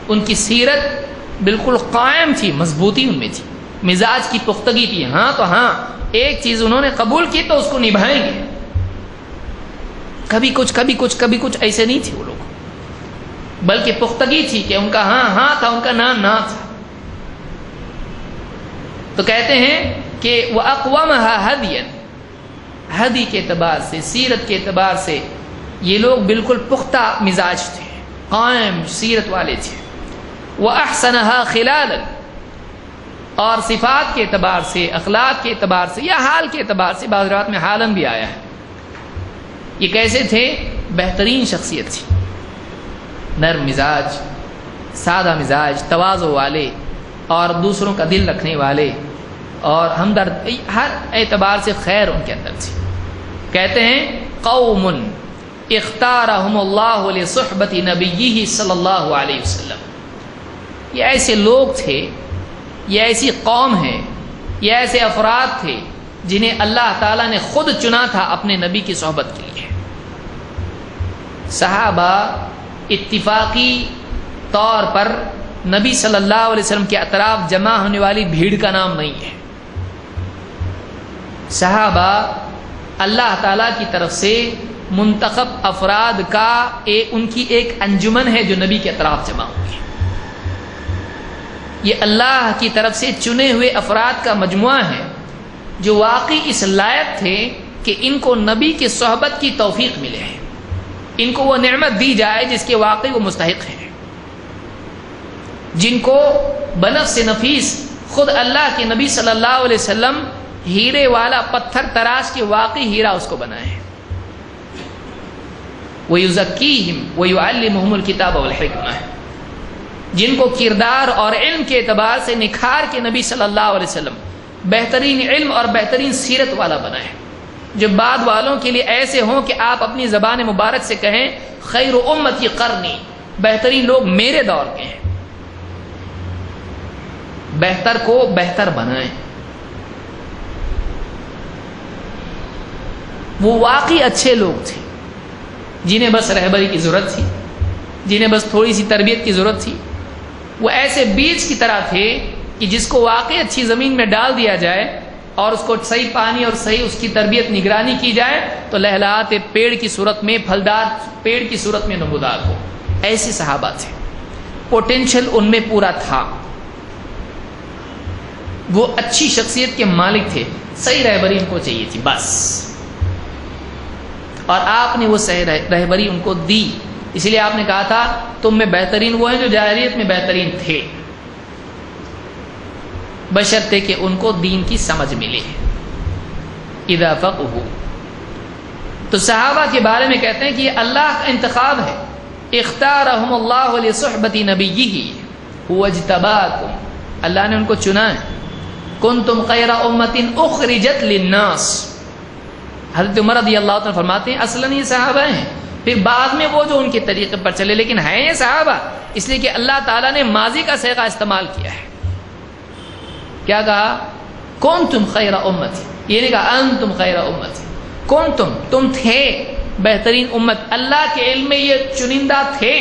ان کی سیرت بالکل قائم تھی، مضبوطی ان میں تھی، مزاج کی پختگی تھی. ہاں تو ہاں، ایک چیز انہوں نے قبول کی تو اس کو نبھائیں گے. کبھی کچھ کبھی کچھ کبھی کچھ، ایسے نہیں تھے وہ لوگ. بلکہ پختگی تھی کہ ان کا ہاں ہاں تھا، ان کا نہ تھا. تو کہتے ہیں کہ وہ اقوامها ہدیا. ہدی کے اعتبار سے، سیرت کے اعتبار سے یہ لوگ بالکل پختہ مزاج تھے، قائم سیرت والے تھے. وَأَحْسَنَهَا خِلَالًا. اور صفات کے اعتبار سے، اخلاق کے اعتبار سے یا حال کے اعتبار سے، بعض روایات میں حالن بھی آیا ہے. یہ کیسے تھے؟ بہترین شخصیت تھی. نرم مزاج، سادہ مزاج، تواضع والے اور دوسروں کا دل رکھنے والے اور ہمدرد، ہر اعتبار سے خیر ان کے اندر تھی. کہتے ہیں قوم اختارہم اللہ لصحبت نبیہ صلی اللہ علیہ وسلم. یہ ایسے لوگ تھے، یہ ایسی قوم ہے، یہ ایسے افراد تھے جنہیں اللہ تعالیٰ نے خود چنا تھا اپنے نبی کی صحبت کے لیے. صحابہ اتفاقی طور پر نبی صلی اللہ علیہ وسلم کے اطراف جمع ہونے والی بھیڑ کا نام نہیں ہے. صحابہ اللہ تعالیٰ کی طرف سے منتخب افراد کا ان کی ایک انجمن ہے جو نبی کے اطراف جمع ہوئی. یہ اللہ کی طرف سے چنے ہوئے افراد کا مجموعہ ہے جو واقعی اس لائق تھے کہ ان کو نبی کی صحبت کی توفیق ملے ہے، ان کو وہ نعمت دی جائے جس کے واقعی وہ مستحق ہیں، جن کو بنفس نفیس خود اللہ کے نبی صلی اللہ علیہ وسلم ہیرے والا پتھر تراش کے واقعی ہیرا اس کو بنائے ہیں. وَيُزَكِّيهِمْ وَيُعَلِّمُهُمُ الْكِتَابَ وَالْحِكْمَةَ. جن کو کردار اور علم کے اعتبار سے نکھار کے نبی صلی اللہ علیہ وسلم بہترین علم اور بہترین سیرت والا بنائے، جو بعد والوں کے لیے ایسے ہوں کہ آپ اپنی زبان مبارک سے کہیں خیر امتی قرنی، بہترین لوگ میرے دور کے ہیں. بہتر کو بہتر بنائیں. وہ واقعی اچھے لوگ تھے جنہیں بس رہبری کی ضرورت تھی، جنہیں بس تھوڑی سی تربیت کی ضرورت تھی. وہ ایسے بیج کی طرح تھے کہ جس کو واقعی اچھی زمین میں ڈال دیا جائے اور اس کو صحیح پانی اور صحیح اس کی تربیت نگرانی کی جائے تو لہلہاتے پیڑ کی صورت میں، پھلدار پیڑ کی صورت میں نمودار ہو. ایسے صحابہ تھے، پوٹینشل ان میں پورا تھا. وہ اچھی شخصیت کے مالک تھے، صحیح رہبری ان کو چاہیے تھی بس. اور آپ نے وہ صحیح رہبری ان کو دی. اس لیے آپ نے کہا تھا تم میں بہترین وہ ہیں جو جاہلیت میں بہترین تھے، بشرطے کہ ان کو دین کی سمجھ ملے. اذا فقہوا. تو صحابہ کے بارے میں کہتے ہیں کہ یہ اللہ کا انتخاب ہے. اختارہم اللہ لصحبۃ نبیہ واجتباکم. اللہ نے ان کو چنا ہے. کنتم خیر امۃ اخرجت للناس. حضرت عمر رضی اللہ عنہ فرماتے ہیں اصلاً یہ صحابہ ہیں، پھر بعد میں وہ جو ان کے طریقے پر چلے، لیکن ہیں یہ صحابہ. اس لیے کہ اللہ تعالیٰ نے ماضی کا صیغہ استعمال کیا ہے. کیا کہا؟ کنتم خیر امت. یہ نہیں کہا انتم خیر امت. کنتم، تم تھے بہترین امت. اللہ کے علم میں یہ چنندہ تھے،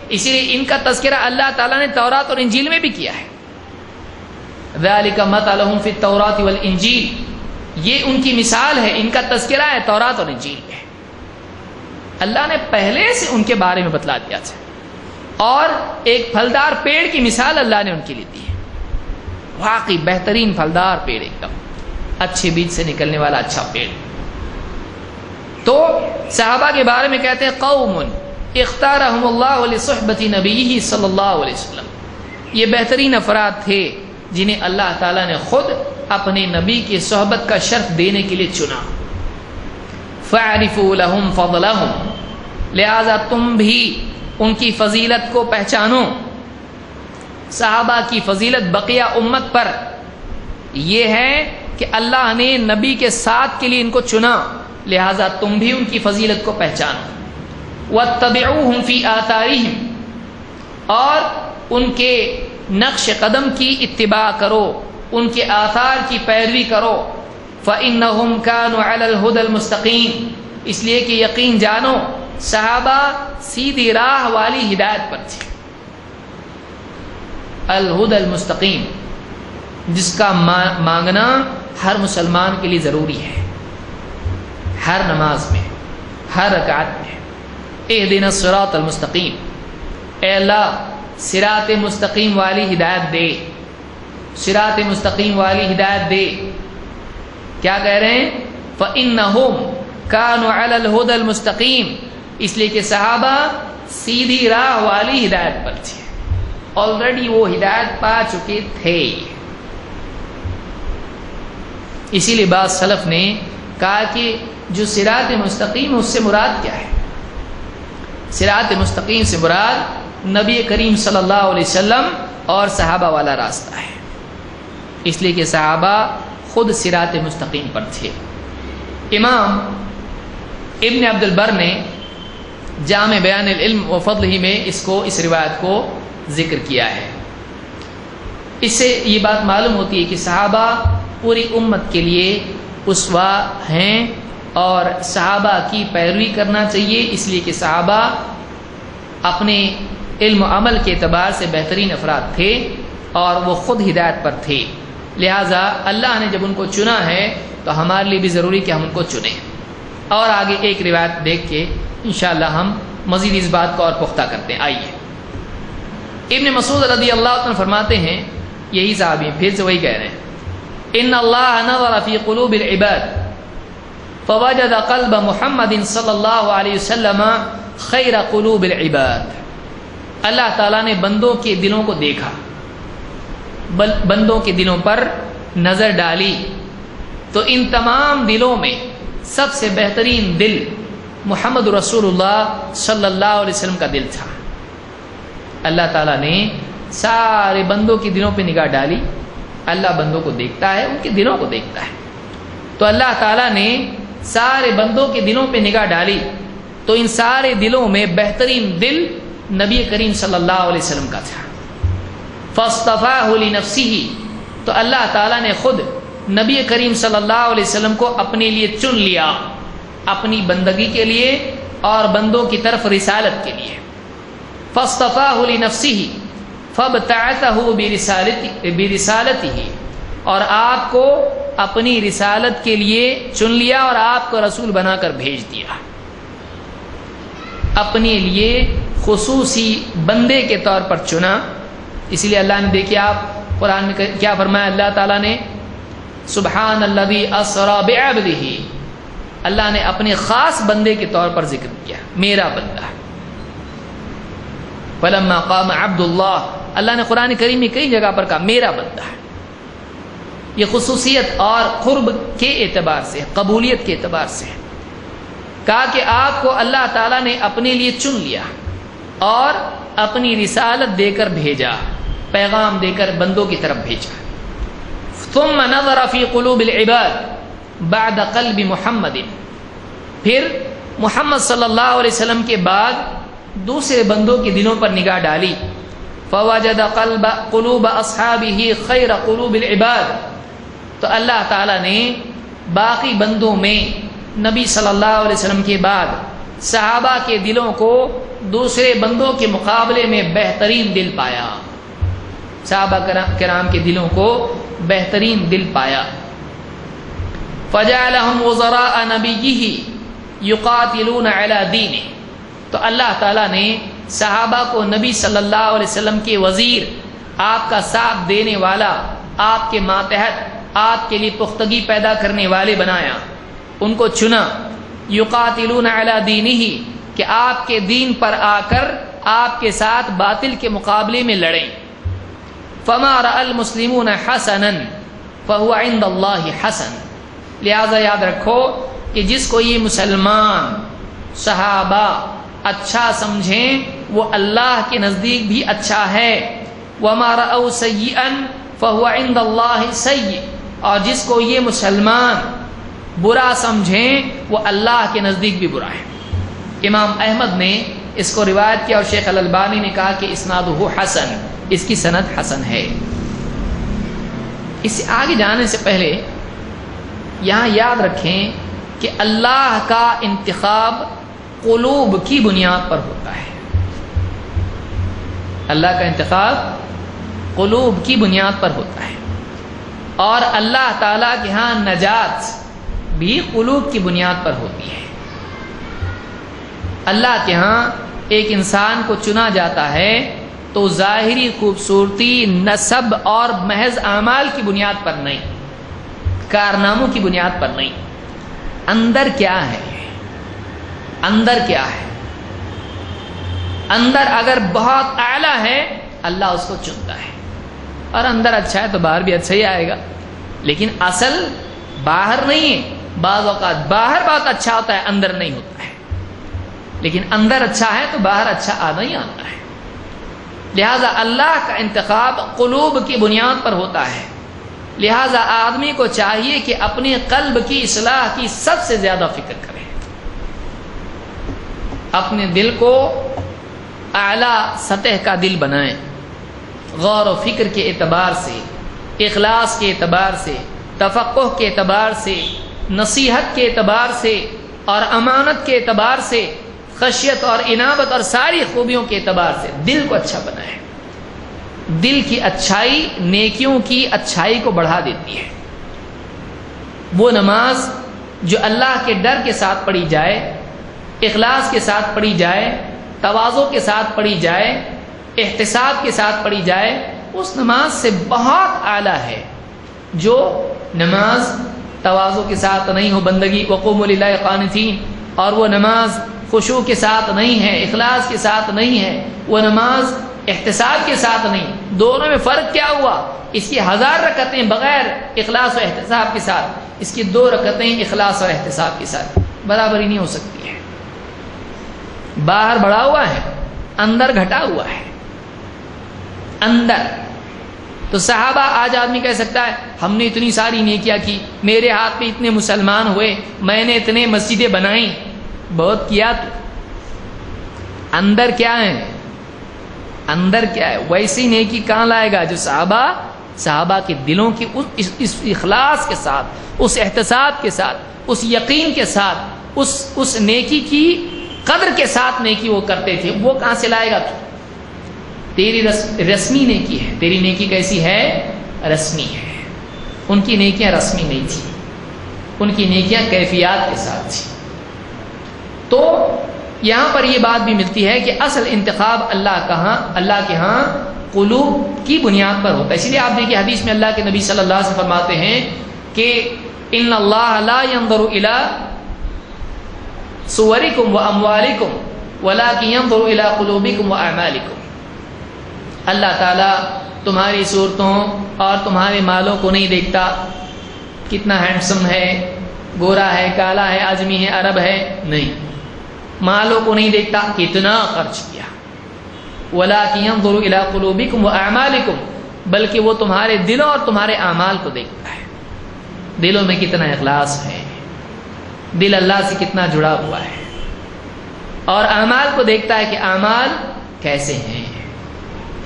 اسی لیے ان کا تذکرہ اللہ تعالیٰ نے تورات اور انجیل میں بھی کیا ہے. ذالک مثلہم فی التوراۃ والانجیل. یہ ان کی مثال ہے، ان کا تذکرہ ہے تورات اور انجیل میں. اللہ نے پہلے سے ان کے بارے میں بتلا دیا تھا. اور ایک پھلدار پیڑ کی مثال اللہ نے ان کے لیے دی ہے. واقعی بہترین پھلدار پیڑ، ایک دم اچھے بیج سے نکلنے والا اچھا پیڑ. تو صحابہ کے بارے میں کہتے ہیں قوم اختارہم اللہ لصحبۃ نبیہ صلی اللہ علیہ وسلم. یہ بہترین افراد تھے جنہیں اللہ تعالیٰ نے خود اپنے نبی کی صحبت کا شرف دینے کے لیے چنا. فَاعْرِفُوا لَهُمْ فَضْلَهُمْ. لہذا تم بھی ان کی فضیلت کو پہچانو. صحابہ کی فضیلت بقیہ امت پر یہ ہے کہ اللہ نے نبی کے ساتھ کے لیے ان کو چنا، لہذا تم بھی ان کی فضیلت کو پہچانو. وَاتَّبِعُوهُمْ فِي آثَارِهِمْ. اور ان کے نقش قدم کی اتباع کرو، ان کے آثار کی پیروی کرو. فَإِنَّهُمْ كَانُوا عَلَى الْهُدَى الْمُسْتَقِيمِ. اس لیے کہ یقین جانو صحابہ سیدھی راہ والی ہدایت پر تھے. الہدى المستقیم، جس کا مانگنا ہر مسلمان کے لیے ضروری ہے، ہر نماز میں، ہر رکعت میں. اہدنا الصراط المستقیم. اے اللہ صراط مستقیم والی ہدایت دے، صراط مستقیم والی ہدایت دے. کیا کہہ رہے ہیں؟ فَإِنَّهُمْ كَانُوا عَلَى الْهُدَى الْمُسْتَقِيمِ. اس لیے کہ صحابہ سیدھی راہ والی ہدایت پر تھے، آلریڈی وہ ہدایت پا چکے تھے. اسی لیے بعض سلف نے کہا کہ جو صراط مستقیم اس سے مراد کیا ہے؟ صراط مستقیم سے مراد نبی کریم صلی اللہ علیہ وسلم اور صحابہ والا راستہ ہے. اس لیے کہ صحابہ خود صراط مستقیم پر تھے. امام ابن عبد البر نے جامع بیان العلم و فضلہ میں اس روایت کو ذکر کیا ہے. اس سے یہ بات معلوم ہوتی ہے کہ صحابہ پوری امت کے لیے اسوہ ہیں اور صحابہ کی پیروی کرنا چاہیے. اس لیے کہ صحابہ اپنے علم و عمل کے اعتبار سے بہترین افراد تھے اور وہ خود ہدایت پر تھے. لہٰذا اللہ نے جب ان کو چنا ہے تو ہمارے لیے بھی ضروری کہ ہم ان کو چنیں. اور آگے ایک روایت دیکھ کے انشاءاللہ ہم مزید اس بات کو اور پختہ کرتے ہیں. آئیے. ابن مسعود رضی اللہ عنہ فرماتے ہیں، یہی صحابی پھر سے وہی کہہ رہے ہیں، ان اللہ نظر فی قلوب العباد فوجد قلب محمد صلی اللہ علیہ وسلم خیر قلوب العباد. اللہ تعالیٰ نے بندوں کے دلوں کو دیکھا، بندوں کے دلوں پر نظر ڈالی تو ان تمام دلوں میں سب سے بہترین دل محمد رسول اللہ صلی اللہ علیہ وسلم کا دل تھا. اللہ تعالیٰ نے سارے بندوں کے دلوں پہ نگاہ ڈالی. اللہ بندوں کو دیکھتا ہے، ان کے دلوں کو دیکھتا ہے. تو اللہ تعالیٰ نے سارے بندوں کے دلوں پہ نگاہ ڈالی تو ان سارے دلوں میں بہترین دل نبی کریم صلی اللہ علیہ وسلم کا تھا. فاصطفاہ لنفسہ، تو اللہ تعالیٰ نے خود نبی کریم صلی اللہ علیہ وسلم کو اپنے لیے چن لیا، اپنی بندگی کے لیے اور بندوں کی طرف رسالت کے لیے. فاصطفاہ لنفسہ فابتعثہ برسالتہ، اور آپ کو اپنی رسالت کے لیے چن لیا اور آپ کو رسول بنا کر بھیج دیا. اپنے لیے خصوصی بندے کے طور پر چنا. اس لیے اللہ نے دیکھیے آپ قرآن میں کیا فرمایا اللہ تعالیٰ نے، سبحان الذی اسری بعبدہ، اللہ نے اپنے خاص بندے کے طور پر ذکر کیا، میرا بندہ. فلما قام عبد اللہ، اللہ نے قرآن کریم میں کئی جگہ پر کہا میرا بندہ. یہ خصوصیت اور قرب کے اعتبار سے، قبولیت کے اعتبار سے کہا کہ آپ کو اللہ تعالیٰ نے اپنے لیے چن لیا اور اپنی رسالت دے کر بھیجا، پیغام دے کر بندوں کی طرف بھیجا. ثم نظر فی قلوب العباد بعد قلب محمد، پھر محمد صلی اللہ علیہ وسلم کے بعد دوسرے بندوں کے دلوں پر نگاہ ڈالی. فوجد قلوب اصحابہ خیر قلوب العباد، تو اللہ تعالیٰ نے باقی بندوں میں نبی صلی اللہ علیہ وسلم کے بعد صحابہ کے دلوں کو دوسرے بندوں کے مقابلے میں بہترین دل پایا. صحابہ کرام کے دلوں کو بہترین دل پایا. فجعلهم وزراء نبیہ یقاتلون علی دینہ، تو اللہ تعالیٰ نے صحابہ کو نبی صلی اللہ علیہ وسلم کے وزیر، آپ کا ساتھ دینے والا، آپ کے ماتحت آپ کے لیے پختگی پیدا کرنے والے بنایا، ان کو چنا. یقاتلون علی دینہ، کہ آپ کے دین پر آ کر آپ کے ساتھ باطل کے مقابلے میں لڑیں. فما رأى المسلمون حسنا فهو عند اللہ حسن، لہذا یاد رکھو کہ جس کو یہ مسلمان صحابہ اچھا سمجھیں وہ اللہ کے نزدیک بھی اچھا ہے. وما رأوا سیئا فهو عند اللہ سیئ، اور جس کو یہ مسلمان برا سمجھیں وہ اللہ کے نزدیک بھی برا ہے. امام احمد نے اس کو روایت کیا اور شیخ الالبانی نے کہا کہ اسنادہ حسن، اس کی سند حسن ہے. اس سے آگے جانے سے پہلے یہاں یاد رکھیں کہ اللہ کا انتخاب قلوب کی بنیاد پر ہوتا ہے. اللہ کا انتخاب قلوب کی بنیاد پر ہوتا ہے، اور اللہ تعالیٰ کے ہاں نجات بھی قلوب کی بنیاد پر ہوتی ہے. اللہ کے ہاں ایک انسان کو چنا جاتا ہے تو ظاہری خوبصورتی، نسب اور محض اعمال کی بنیاد پر نہیں، کارناموں کی بنیاد پر نہیں. اندر کیا ہے، اندر کیا ہے. اندر اگر بہت اعلیٰ ہے اللہ اس کو چنتا ہے، اور اندر اچھا ہے تو باہر بھی اچھا ہی آئے گا. لیکن اصل باہر نہیں ہے. بعض اوقات باہر بہت اچھا ہوتا ہے، اندر نہیں ہوتا ہے. لیکن اندر اچھا ہے تو باہر اچھا آنا ہی آتا ہے. لہذا اللہ کا انتخاب قلوب کی بنیاد پر ہوتا ہے. لہذا آدمی کو چاہیے کہ اپنے قلب کی اصلاح کی سب سے زیادہ فکر کرے، اپنے دل کو اعلیٰ سطح کا دل بنائیں، غور و فکر کے اعتبار سے، اخلاص کے اعتبار سے، تفقہ کے اعتبار سے، نصیحت کے اعتبار سے اور امانت کے اعتبار سے، خشیت اور انابت اور ساری خوبیوں کے اعتبار سے دل کو اچھا بنائیں. دل کی اچھائی نیکیوں کی اچھائی کو بڑھا دیتی ہے. وہ نماز جو اللہ کے ڈر کے ساتھ پڑھی جائے، اخلاص کے ساتھ پڑھی جائے، تواضع کے ساتھ پڑھی جائے، احتساب کے ساتھ پڑھی جائے، اس نماز سے بہت اعلیٰ ہے جو نماز تواضع کے ساتھ نہیں ہو، بندگی وقوموا للہ قانتین، اور وہ نماز خشوع کے ساتھ نہیں ہے، اخلاص کے ساتھ نہیں ہے، وہ نماز احتساب کے ساتھ نہیں. دونوں میں فرق کیا ہوا؟ اس کی 1000 رکعتیں بغیر اخلاص و احتساب کے ساتھ، اس کی 2 رکعتیں اخلاص اور احتساب کے ساتھ برابری نہیں ہو سکتی ہے. باہر بڑھا ہوا ہے، اندر گھٹا ہوا ہے. اندر تو صحابہ، آج آدمی کہہ سکتا ہے ہم نے اتنی ساری نیکیاں کی، میرے ہاتھ میں اتنے مسلمان ہوئے، میں نے اتنے مسجدیں بنائیں. بہت کیا تو اندر کیا ہے؟ اندر کیا ہے؟ ویسی نیکی کہاں لائے گا جو صحابہ صحابہ کے دلوں کی اس اخلاص کے ساتھ، اس احتساب کے ساتھ، اس یقین کے ساتھ، اس نیکی کی قدر کے ساتھ نیکی وہ کرتے تھے. وہ کہاں سے لائے گا تو؟ تیری رسمی نیکی ہے. تیری نیکی کیسی ہے؟ رسمی ہے. ان کی نیکیاں رسمی نہیں تھی، ان کی نیکیاں کیفیات کے ساتھ تھی. تو یہاں پر یہ بات بھی ملتی ہے کہ اصل انتخاب اللہ کے ہاں قلوب کی بنیاد پر ہوتا ہے. اسی لیے آپ دیکھیے حدیث میں اللہ کے نبی صلی اللہ علیہ وسلم فرماتے ہیں کہ ان اللہ لا ينظر الى صورکم واموالکم ولکن ينظر الى قلوبکم واعمالکم. اللہ تعالیٰ تمہاری صورتوں اور تمہارے مالوں کو نہیں دیکھتا، کتنا ہینڈسم ہے، گورا ہے، کالا ہے، اجمی ہے، عرب ہے، نہیں. مالوں کو نہیں دیکھتا کتنا خرچ کیا. وَلَٰكِن يَنظُرُ إِلَىٰ قُلُوبِكُمْ وَأَعْمَالِكُمْ، بلکہ وہ تمہارے دلوں اور تمہارے اعمال کو دیکھتا ہے. دلوں میں کتنا اخلاص ہے، دل اللہ سے کتنا جڑا ہوا ہے، اور اعمال کو دیکھتا ہے کہ اعمال کیسے ہیں،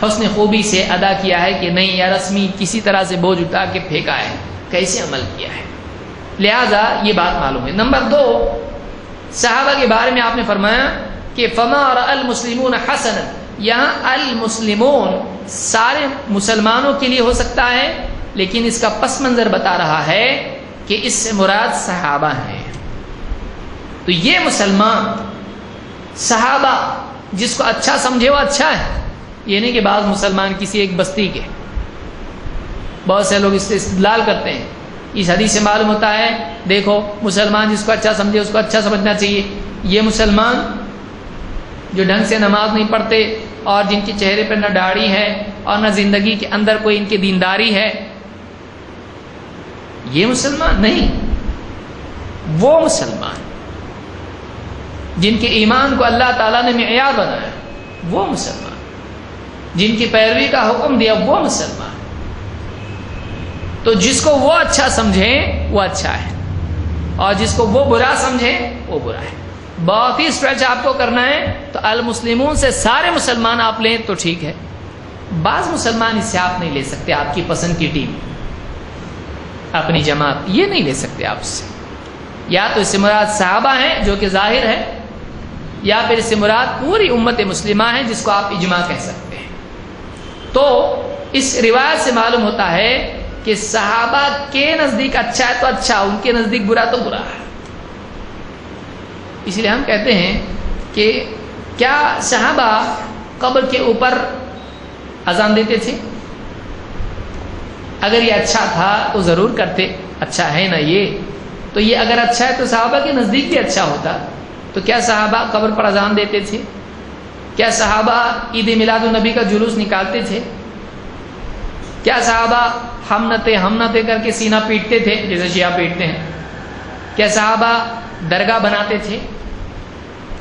حسن خوبی سے ادا کیا ہے کہ نہیں، یا رسمی کسی طرح سے بوجھ اٹھا کے پھینکا ہے، کیسے عمل کیا ہے. لہذا یہ بات معلوم ہے. نمبر 2، صحابہ کے بارے میں آپ نے فرمایا کہ فما رأى المسلمون حسنا. یہاں المسلمون سارے مسلمانوں کے لیے ہو سکتا ہے، لیکن اس کا پس منظر بتا رہا ہے کہ اس سے مراد صحابہ ہیں. تو یہ مسلمان صحابہ جس کو اچھا سمجھے وہ اچھا ہے. یہ نہیں کہ بعض مسلمان کسی ایک بستی کے، بہت سے لوگ اس سے استدلال کرتے ہیں. اس حدیث سے معلوم ہوتا ہے دیکھو مسلمان جس کو اچھا سمجھے اس کو اچھا سمجھنا چاہیے. یہ مسلمان جو ڈھنگ سے نماز نہیں پڑھتے اور جن کے چہرے پر نہ داڑھی ہے اور نہ زندگی کے اندر کوئی ان کی دینداری ہے، یہ مسلمان نہیں. وہ مسلمان جن کے ایمان کو اللہ تعالیٰ نے معیار بنایا، وہ مسلمان جن کی پیروی کا حکم دیا، وہ مسلمان. تو جس کو وہ اچھا سمجھے وہ اچھا ہے، اور جس کو وہ برا سمجھے وہ برا ہے. بہت ہی اسٹریچ آپ کو کرنا ہے تو المسلمون سے سارے مسلمان آپ لیں تو ٹھیک ہے. بعض مسلمان اس سے آپ نہیں لے سکتے. آپ کی پسند کی ٹیم، اپنی جماعت، یہ نہیں لے سکتے آپ سے. یا تو اس سے مراد صحابہ ہیں جو کہ ظاہر ہے، یا پھر اس سے مراد پوری امت مسلمہ ہے جس کو آپ اجماع کہہ سکتے ہیں. تو اس روایت سے معلوم ہوتا ہے کہ صحابہ کے نزدیک اچھا ہے تو اچھا، ان کے نزدیک برا تو برا ہے. اس لیے ہم کہتے ہیں کہ کیا صحابہ قبر کے اوپر اذان دیتے تھے؟ اگر یہ اچھا تھا تو ضرور کرتے. اچھا ہے نا یہ، تو یہ اگر اچھا ہے تو صحابہ کے نزدیک بھی اچھا ہوتا. تو کیا صحابہ قبر پر اذان دیتے تھے؟ کیا صحابہ عید میلاد النبی کا جلوس نکالتے تھے؟ کیا صحابہ ہم نتے کر کے سینہ پیٹتے تھے جیسے شیعہ پیٹتے ہیں؟ کیا صحابہ درگاہ بناتے تھے؟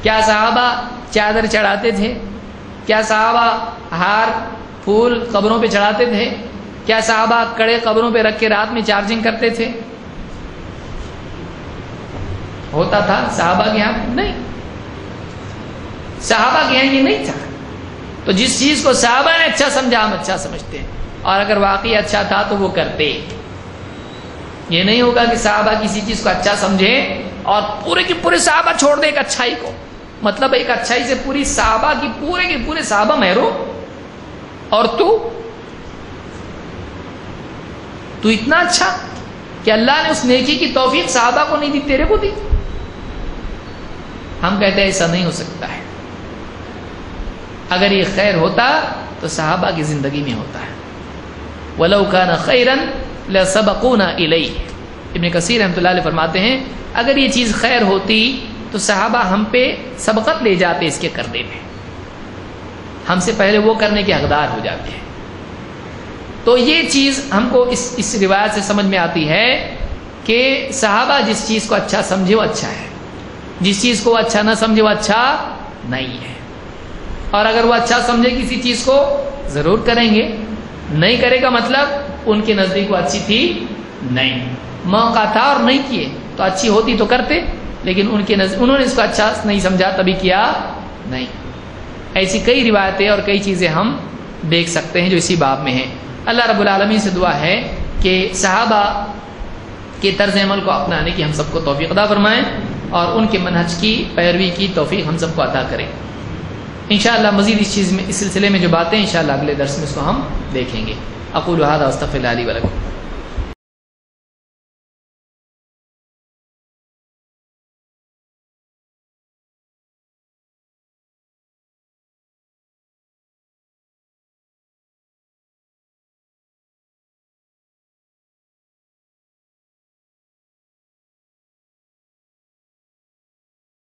کیا صحابہ چادر چڑھاتے تھے؟ کیا صحابہ ہار پھول قبروں پہ چڑھاتے تھے؟ کیا صحابہ کڑے قبروں پہ رکھ کے رات میں چارجنگ کرتے تھے؟ ہوتا تھا صحابہ کے یہاں؟ نہیں، صحابہ کے یہاں یہ نہیں تھا. تو جس چیز کو صحابہ نے اچھا سمجھا ہم اچھا سمجھتے ہیں، اور اگر واقعی اچھا تھا تو وہ کرتے. یہ نہیں ہوگا کہ صحابہ کسی چیز کو اچھا سمجھے اور پورے کی پورے صحابہ چھوڑ دے ایک اچھائی کو. مطلب ایک اچھائی سے پوری صحابہ کی پورے کے پورے صحابہ محروم، اور تو اتنا اچھا کہ اللہ نے اس نیکی کی توفیق صحابہ کو نہیں دی، تیرے کو دی. ہم کہتے ہیں ایسا نہیں ہو سکتا ہے. اگر یہ خیر ہوتا تو صحابہ کی زندگی میں ہوتا ہے. وَلَوْ كَانَ خَيْرًا لَسَبَقُونَا إِلَيْهِ. ابن کثیر رحمۃ اللہ علیہ فرماتے ہیں اگر یہ چیز خیر ہوتی تو صحابہ ہم پہ سبقت لے جاتے اس کے کرنے میں، ہم سے پہلے وہ کرنے کے حقدار ہو جاتے ہیں. تو یہ چیز ہم کو اس روایت سے سمجھ میں آتی ہے کہ صحابہ جس چیز کو اچھا سمجھے وہ اچھا ہے، جس چیز کو وہ اچھا نہ سمجھے وہ اچھا نہیں ہے. اور اگر وہ اچھا سمجھے کسی چیز کو ضرور کریں گے. نہیں کرے گا مطلب ان کے نزدیک وہ اچھی تھی نہیں، موقع تھا اور نہیں کیے. تو اچھی ہوتی تو کرتے، لیکن انہوں نے اس کو اچھا نہیں سمجھا تبھی کیا نہیں. ایسی کئی روایتیں اور کئی چیزیں ہم دیکھ سکتے ہیں جو اسی باب میں ہیں. اللہ رب العالمین سے دعا ہے کہ صحابہ کے طرز عمل کو اپنانے کی ہم سب کو توفیق عطا فرمائیں اور ان کے منہج کی پیروی کی توفیق ہم سب کو عطا کریں. انشاءاللہ مزید اس سلسلے میں جو باتیں انشاءاللہ اگلے درس میں اس کو ہم دیکھیں گے. اقول هذا واستغفر الله لي ولكم.